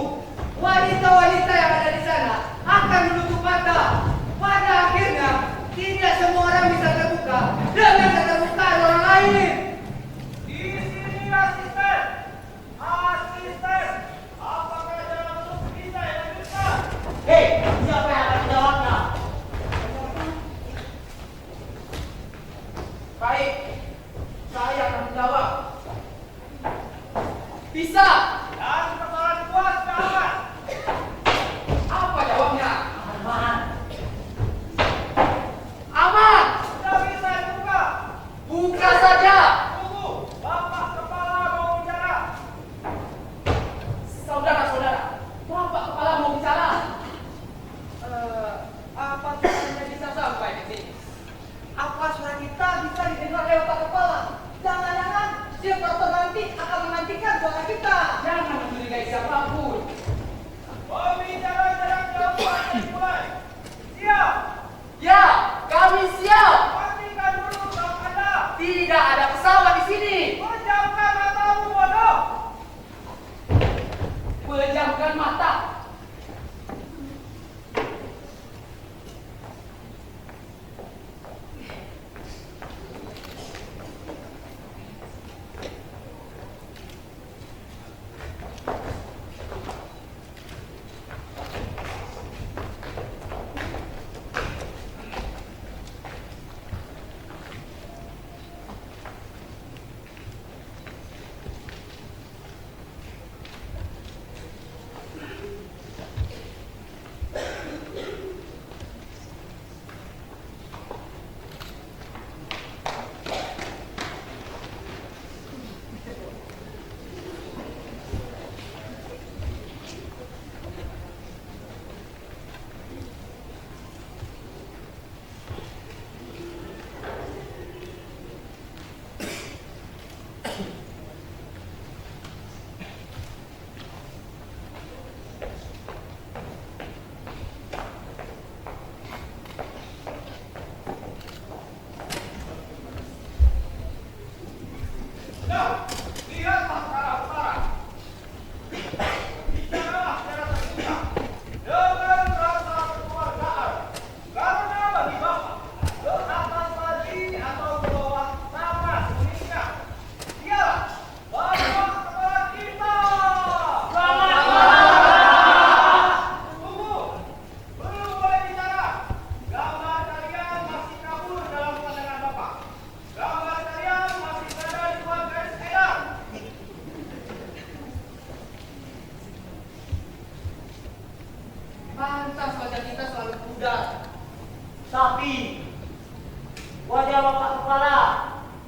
Speaker 1: wanita-wanita yang ada di sana akan menutup mata. Pada akhirnya, tidak semua orang bisa terbuka dengan keterbukaan
Speaker 3: Tapi wajah bapak kepala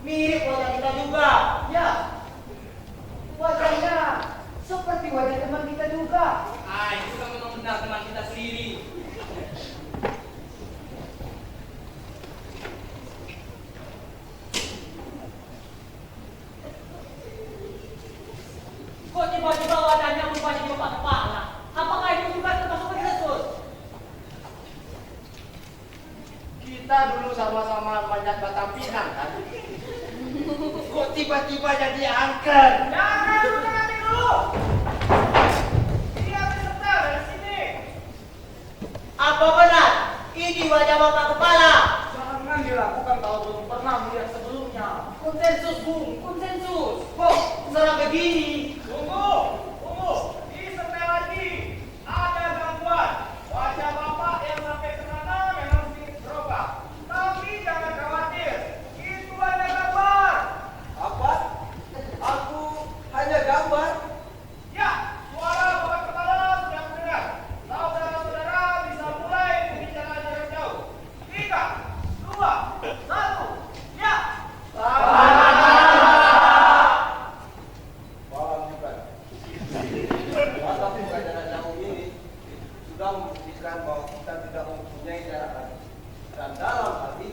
Speaker 3: mirip wajah kita juga.
Speaker 5: Ya, wajahnya seperti wajah teman kita juga.
Speaker 1: Itu kan memang benar teman kita sendiri.
Speaker 6: Kok tiba-tiba wajahnya berubah jadi bapak kepala? Apakah itu juga termasuk Konsensus?
Speaker 5: Kita dulu sama-sama manjat batang pinang kan? Kok tiba-tiba jadi angker?
Speaker 6: Jangan dulu, nanti dulu. Dia beserta dari sini.
Speaker 3: Apa benar? Ini wajah bapak kepala.
Speaker 4: Jangan dilakukan kalau belum pernah melihat sebelumnya.
Speaker 1: Konsensus, Bung, konsensus.
Speaker 3: Kok serang begini?
Speaker 7: Tunggu, disetel lagi. Ada gangguan. Wajah bapak yang sampai ke sana memang sedikit berubah. Tapi jangan khawatir, itu hanya gambar.
Speaker 4: Apa? Aku hanya gambar.
Speaker 7: Ya, suara bapak kepala sudah mendengar. Saudara-saudara bisa mulai berbicara jarak jauh. 3, 2, 1, ya.
Speaker 4: Paham juga. Mata buka jarak jauh ini sudah membuktikan bahwa kita tidak mempunyai jarak dan dalam hati.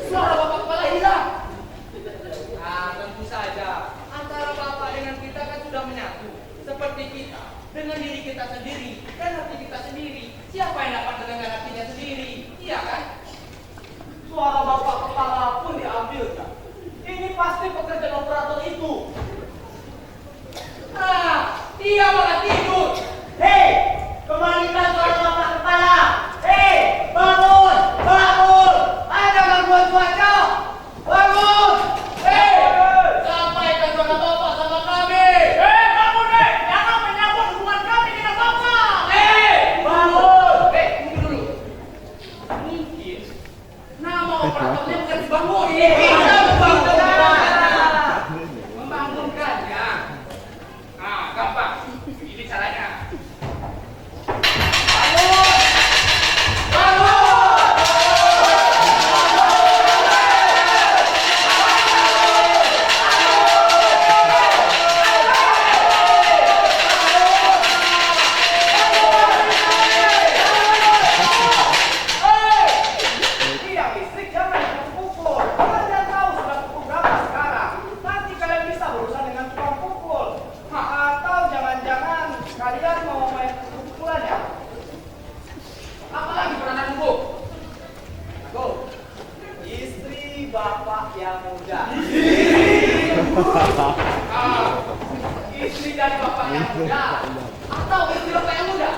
Speaker 1: Suara bapak kepala hilang. Tentu saja. Antara bapak dengan kita kan sudah menyatu. Seperti kita dengan diri kita sendiri dan hati kita sendiri. Siapa yang dapat mendengar hatinya sendiri? Iya kan?
Speaker 6: Suara bapak kepala pun diambilkan. Ini pasti pekerjaan operator itu.
Speaker 1: Dia malah tidur.
Speaker 3: Hei, kembalikan suara bapak kepala. Hei, bangun, bangun. Ada gangguan cuaca. Bangun.
Speaker 1: Sampaikan suara bapak sama kami.
Speaker 7: Bangun deh, jangan menyambut hubungan kami dengan bapak.
Speaker 3: Bangun.
Speaker 1: Tunggu dulu. Mungkin nama operatornya bukan dibangun.
Speaker 3: Kita membangunkan.
Speaker 1: Membangunkannya. Gampang. Ini caranya.
Speaker 7: Tiang listrik jangan dipukul. Kalian tahu sudah pukul berapa sekarang? Nanti kalian bisa berurusan dengan tukang pukul. Atau jangan-jangan kalian mau main pukulan ya?
Speaker 1: Apalagi peranan Bu?
Speaker 5: Go. Istri bapak yang muda.
Speaker 1: Istri dari bapak yang muda atau istri bapak yang muda?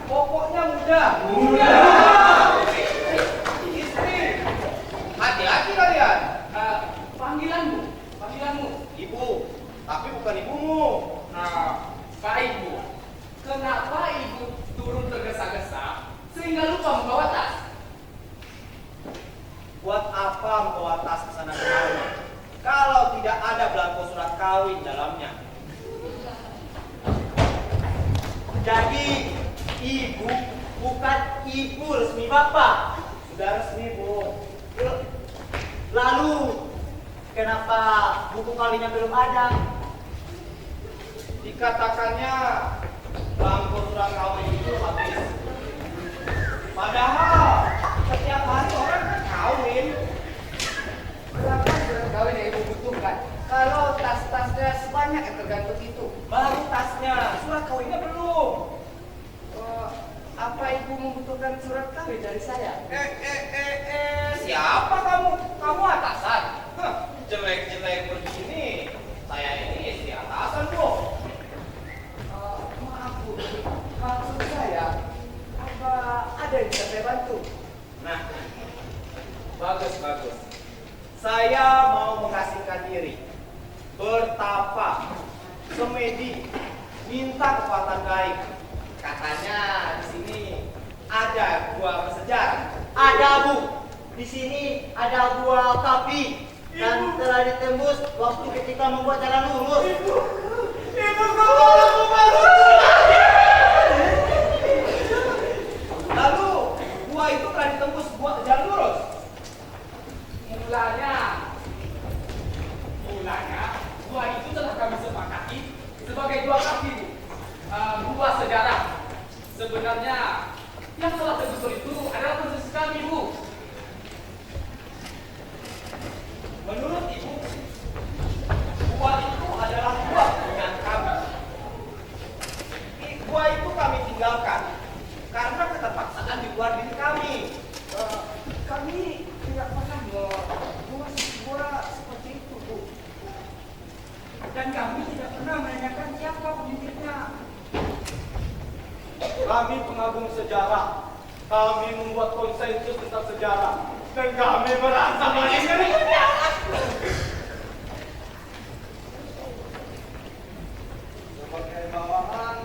Speaker 5: Pokoknya muda. Istri. Hati-hati kalian.
Speaker 1: Panggilanmu.
Speaker 5: Ibu, tapi bukan ibumu.
Speaker 1: Baik Bu. Kenapa ibu turun tergesa-gesa sehingga lupa membawa tas?
Speaker 5: Buat apa membawa tas ke sana kemari? Kalau tidak ada belangko surat kawin dalamnya.
Speaker 3: Jadi, ibu bukan ibu resmi bapak.
Speaker 5: Sudah resmi, Bu.
Speaker 3: Lalu, kenapa buku kawinnya belum ada?
Speaker 5: Dikatakannya belangko surat kawin itu habis. Padahal setiap hari orang kan kawin.
Speaker 1: Berapa surat kawin yang ibu butuhkan? Kalau tas-tasnya sebanyak yang tergantung itu.
Speaker 5: Baru tasnya, surat kawinnya belum.
Speaker 1: Apa ibu membutuhkan surat kawin dari saya?
Speaker 5: Siapa kamu? Kamu atasan? Jelek-jelek begini. Saya ini istri atasan, Bu.
Speaker 1: Maaf Bu, maksud saya apa ada yang bisa saya bantu?
Speaker 5: Nah, bagus. Saya mau mengasingkan diri, bertapa, semedi, minta kekuatan gaib. Katanya di sini ada gua bersejarah.
Speaker 3: Ada bu. Di sini ada gua kapi. dan telah ditembus waktu ketika membuat jalan lurus.
Speaker 7: Ibu, kamu aku baru. Lalu gua itu telah ditembus buat jalan lurus.
Speaker 1: Mulanya, gua itu telah kami sepakati sebagai dua kaki, dua sejarah. Sebenarnya yang telah tergusur itu adalah konsensus kami, Bu.
Speaker 7: Menurut ibu, gua itu adalah gua dengan kami. Gua itu kami tinggalkan karena keterpaksaan di luar diri kami. Kami tidak pernah membuat gua seperti itu, Bu.
Speaker 2: Dan kami tidak pernah menanyakan siapa pemiliknya.
Speaker 7: Kami pengagum sejarah. Kami membuat konsensus tentang sejarah. Dan kami merasa paling sebagai bawahan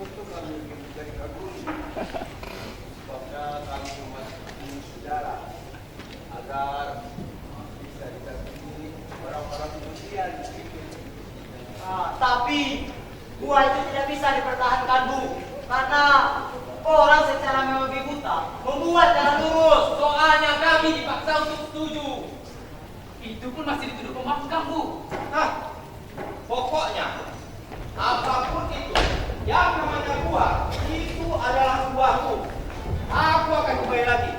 Speaker 7: untuk kami menjadi kagum. Sebabnya kami memasuki sejarah agar bisa dikagumi orang-orang kemudian.
Speaker 3: Tapi gua itu tidak bisa dipertahankan, Bu, karena orang secara membabi buta membuat jalan lurus.
Speaker 1: Soalnya kami dipaksa untuk setuju. Itu pun masih dituduh pembangkang, Bu.
Speaker 7: Pokoknya apapun itu yang namanya gua itu adalah guaku. Aku akan kembali lagi.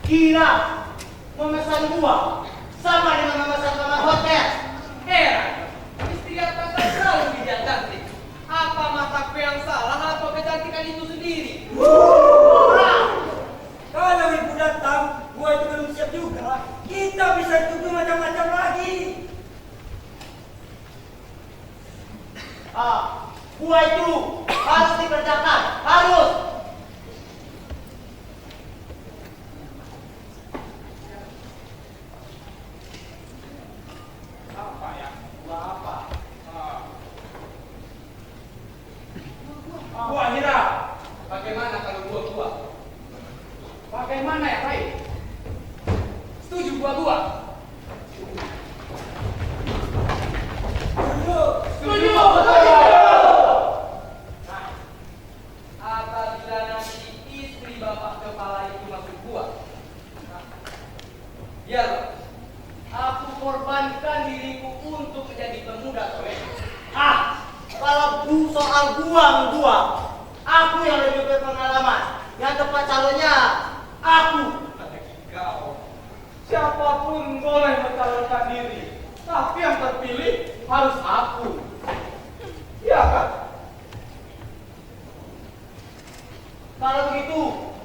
Speaker 3: Gila, memesan gua sama dengan memesan kamar hotel.
Speaker 1: Heran, istri kata selalu tidak cantik. Apa mataku yang salah atau kecantikan itu sendiri?
Speaker 2: Kalau ibu datang, gua itu belum siap juga. Kita bisa tuduh macam-macam lagi.
Speaker 3: Gua itu harus dikerjakan, harus.
Speaker 1: Apa ya? Gua apa? Gua Hira. Bagaimana kalau gua? Bagaimana ya, baik? Setuju gua? Setuju. Nah, apabila nanti istri bapak kepala itu masuk gua, biarlah aku korbankan diriku untuk menjadi pemuda soleh.
Speaker 3: Kalau soal gua, aku yang lebih berpengalaman. Yang tepat calonnya aku.
Speaker 7: Kau, siapapun boleh mencalonkan diri, tapi yang terpilih harus aku. Iya kan?
Speaker 3: Kalau begitu,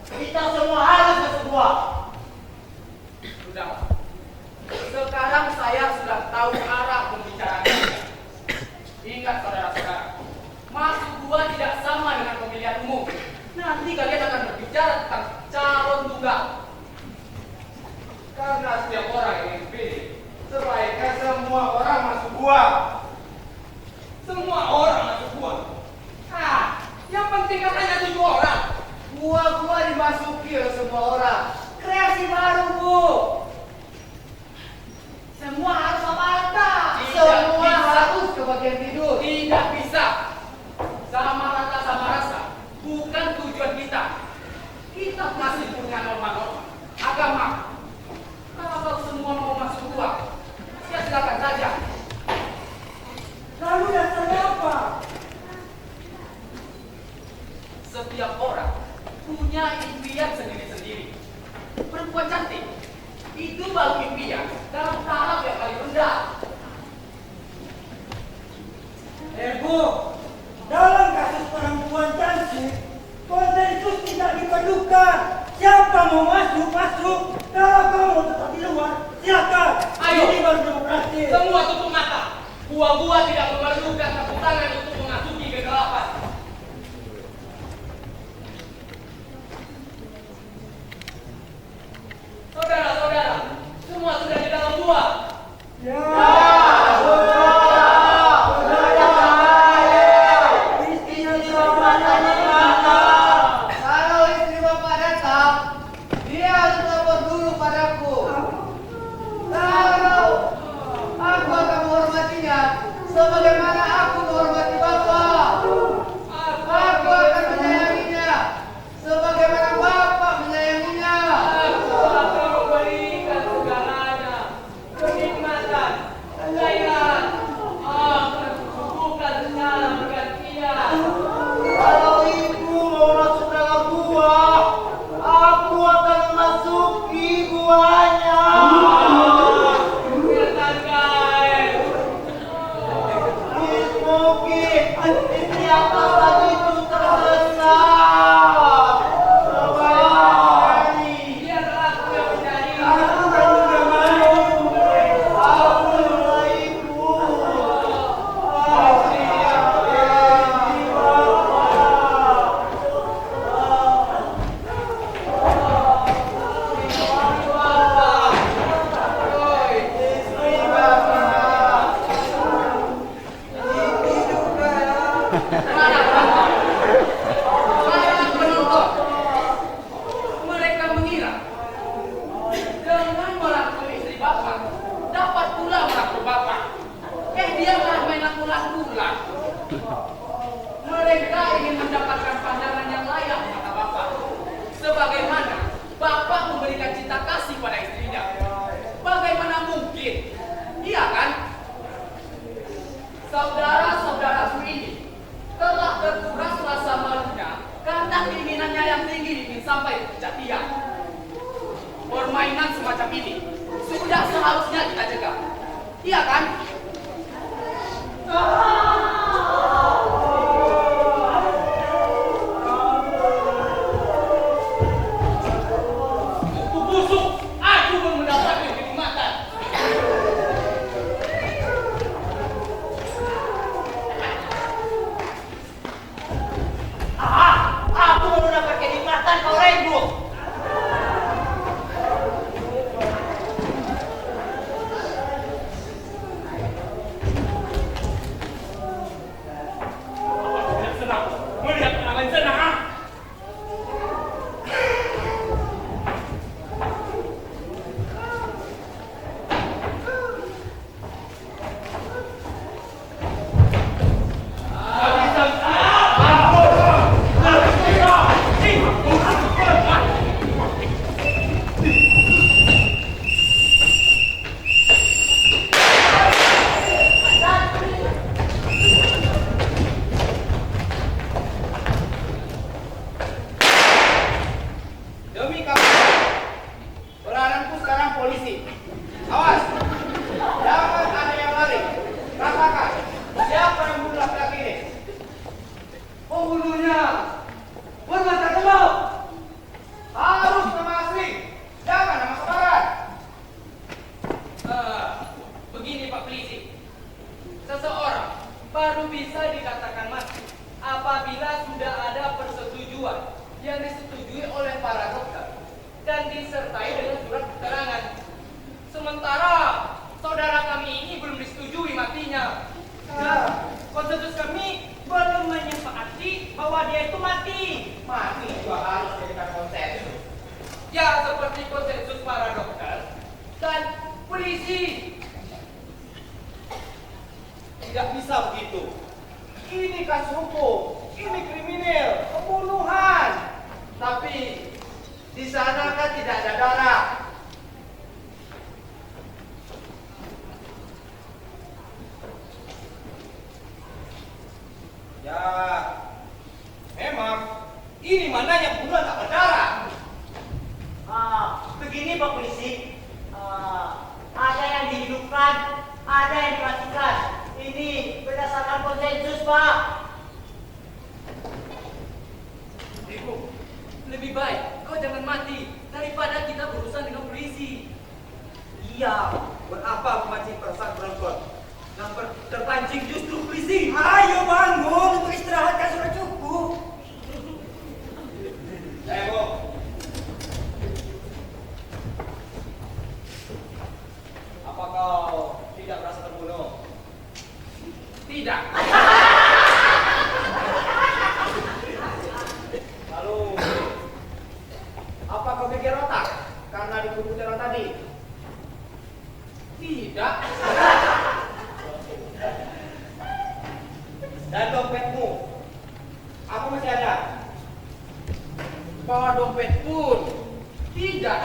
Speaker 3: kita semua harus bersedia.
Speaker 1: Sudah. Sekarang saya sudah tahu arah pembicaraan kita. Ingat saudara-saudara, masuk gua tidak sama dengan pemilihan umum. Nanti kalian akan berbicara tentang calon tunggal. Karena setiap orang yang dipilih, sebaiknya semua orang masuk gua. Semua orang masuk gua. Yang penting kan hanya 7 orang. Gua dimasuki oleh semua orang. Kreasi baru, Bu. Semua harus apa rata? Semua harus ke bagian tidur. Tidak bisa. Sama rata sama rasa bukan tujuan kita. Kita masih punya norma-norma agama. Kalau semua mau masuk gua, ya silakan saja.
Speaker 2: Lalu dasarnya apa?
Speaker 1: Setiap orang punya impian sendiri-sendiri. Perempuan cantik itu baru impian dalam tahap yang paling rendah.
Speaker 2: Bu, dalam kasus perempuan cantik, konsensus tidak diperlukan. Siapa mau masuk, masuk. Kalau kamu mau tetap di luar, silakan.
Speaker 1: Ayo.
Speaker 2: Ini baru demokrasi.
Speaker 1: Semua tutup mata. Gua tidak memerlukan tepuk tangan untuk memasuki kegelapan. Saudara-saudara, semua sudah di dalam gua.
Speaker 2: Ya.
Speaker 3: Kalau istri bapak dan
Speaker 1: permainan semacam ini sudah seharusnya kita cegah. Iya kan? Itu busuk. Aku belum mendapatkan kenikmatan.
Speaker 3: Aku baru dapat kenikmatan kau rembuk.
Speaker 1: Tidak senang melihat penangan senang. Demi kamu, perananku sekarang polisi. Awas, jangan ada yang lari. Katakan, siapa yang bunuh laki-laki ini? Pembunuhnya bermata gelap. Harus nama asli, jangan nama samaran. Begini Pak Polisi, seseorang baru bisa dikatakan mati apabila sudah ada persetujuan yang disetujui oleh para dokter dan disertai dengan surat keterangan. Sementara saudara kami ini belum disetujui matinya. Konsensus kami belum menyepakati bahwa dia itu mati.
Speaker 5: Mati juga harus jadikan konsensus.
Speaker 1: Ya, seperti konsensus para dokter dan polisi.
Speaker 5: Tidak bisa begitu. Ini kasus hukum, ini kriminal, pembunuhan.
Speaker 1: Tapi di sana kan tidak ada darah.
Speaker 5: Ya, memang ini mananya pembunuhan tak berdarah.
Speaker 3: Begini Pak Polisi, ada yang dihidupkan, ada yang dimatikan. Ini berdasarkan konsensus Pak.
Speaker 1: Ibu, lebih baik kau jangan mati daripada kita berurusan dengan polisi.
Speaker 6: Iya, buat apa memancing perasaan penonton? Yang terpancing justru polisi.
Speaker 2: Ayo bangun untuk istirahat kan sudah cukup.
Speaker 5: Bu. Apa kau tidak merasa terbunuh?
Speaker 1: Tidak.
Speaker 5: Lalu, apa kau geger otak karena dibunuh teror tadi?
Speaker 1: Tidak.
Speaker 5: Dan dompetmu, apa masih ada?
Speaker 1: Bawa dompet pun tidak.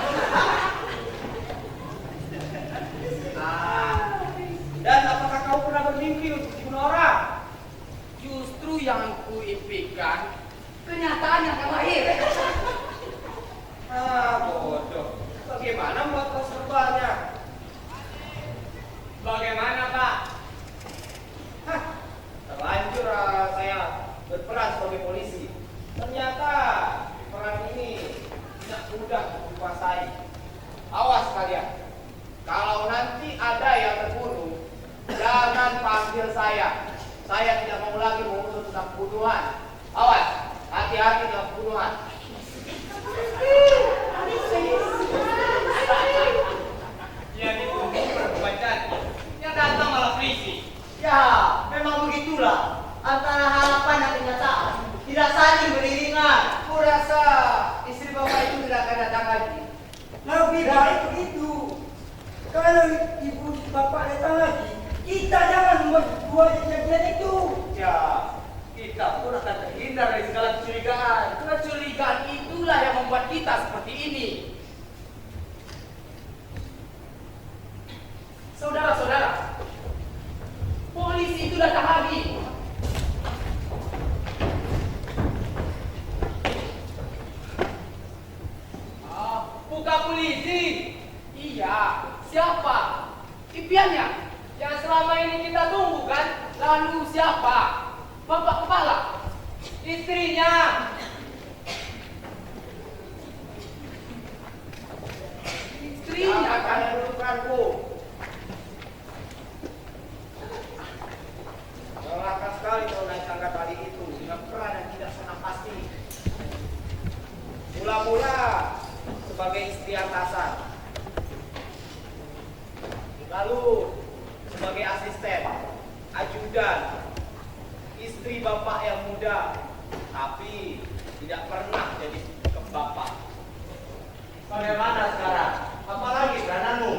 Speaker 5: Dan apakah kau pernah bermimpi untuk dibunuh orang?
Speaker 1: Justru yang kuimpikan kenyataan yang akan lahir.
Speaker 5: Bodoh. Bagaimana membuat kau serbalnya?
Speaker 1: Bagaimana, Pak?
Speaker 5: Terlanjur saya berperan sebagai polisi. Ternyata peran ini tidak mudah dikuasai. Awas kalian. Kalau nanti ada yang terbunuh, jangan panggil saya. Saya tidak mau lagi mengusut tentang pembunuhan. Awas, hati-hati dengan pembunuhan.
Speaker 1: Yang ditunggu perbuatan yang datang malah polisi.
Speaker 3: Ya, memang begitulah. Antara harapan dan kenyataan tidak saling beriringan.
Speaker 1: Kurasa istri bapak itu tidak akan datang lagi.
Speaker 2: Lebih baik begitu. Kalau ibu bapak datang lagi, kita jangan membuat dua kejadian itu.
Speaker 1: Ya, kita pun akan terhindar dari segala kecurigaan. Kecurigaan itulah yang membuat kita seperti ini. Saudara-saudara, polisi itu datang lagi. Buka polisi. istri? Iya. Siapa? Impiannya yang selama ini kita tunggu kan? Lalu siapa? Bapak kepala? Istrinya? Istrinya kan?
Speaker 5: Kalian dudukanku. Melelahkan sekali kalau naik tangga tadi itu dengan peran yang tidak pernah pasti. Mula-mula sebagai istri atasan, lalu sebagai asisten, ajudan, istri bapak yang muda, tapi tidak pernah jadi bapak.
Speaker 3: Bagaimana sekarang? Apalagi perananmu?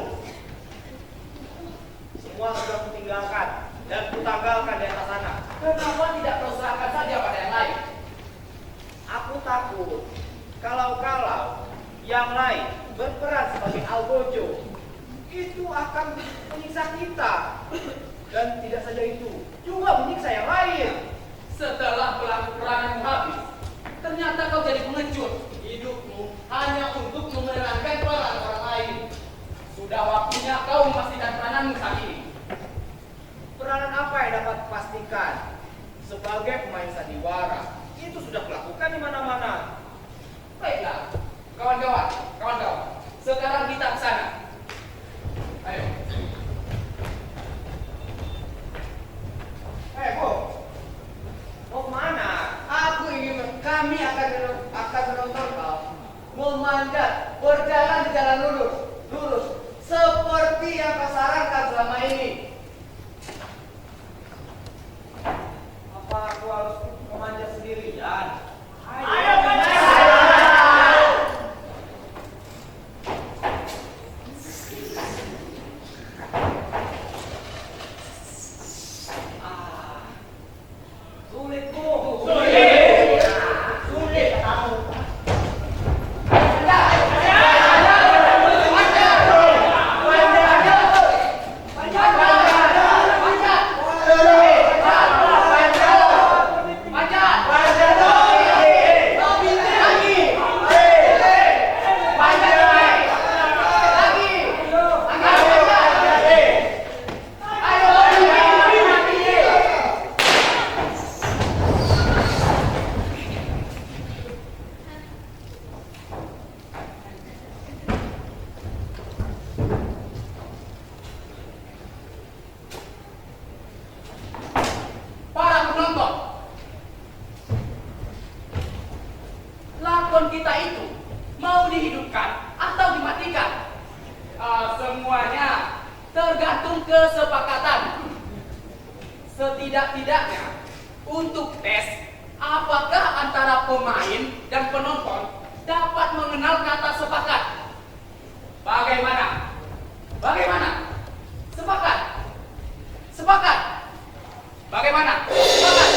Speaker 5: Semua sudah kutinggalkan dan kutanggalkan di atas sana.
Speaker 1: Kenapa tidak kau serahkan saja pada yang lain?
Speaker 5: Aku takut kalau yang lain berperan sebagai algojo, itu akan menyiksa kita. Dan tidak saja itu, juga menyiksa yang lain.
Speaker 1: Setelah perananmu habis, ternyata kau jadi pengecut. Hidupmu hanya untuk memerankan peran orang lain. Sudah waktunya kau memastikan perananmu saat ini.
Speaker 5: Peranan apa yang dapat dipastikan? Sebagai pemain sandiwara, itu sudah kulakukan di mana-mana.
Speaker 1: Baiklah, kawan-kawan. Sekarang kita ke sana. Ayo.
Speaker 5: Mau kemana?
Speaker 1: Kami akan menonton kau memanjat berjalan di jalan lurus seperti yang kau sarankan selama ini.
Speaker 5: Apa aku harus memanjat sendirian?
Speaker 1: Ayo, lakon kita itu mau dihidupkan atau dimatikan? Semuanya tergantung kesepakatan. Setidak-tidaknya untuk tes apakah antara pemain dan penonton dapat mengenal kata sepakat. Bagaimana? Sepakat? Bagaimana? Sepakat?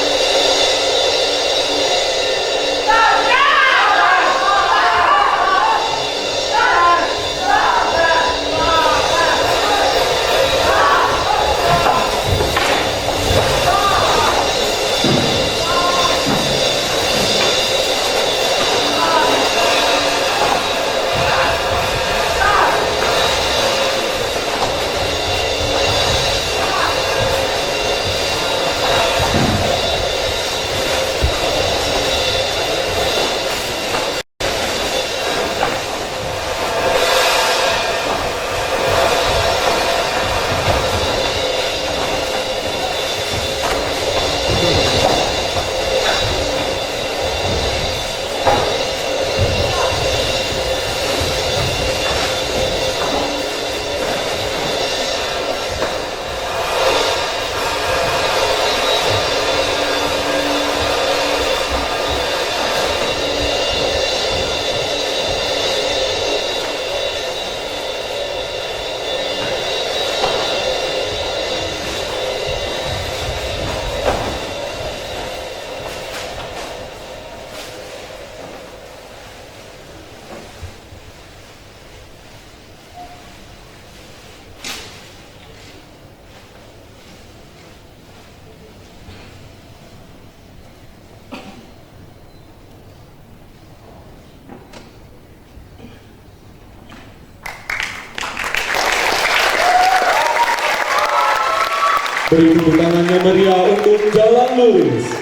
Speaker 8: Beri tepuk tangan yang meriah untuk Jalan Lurus.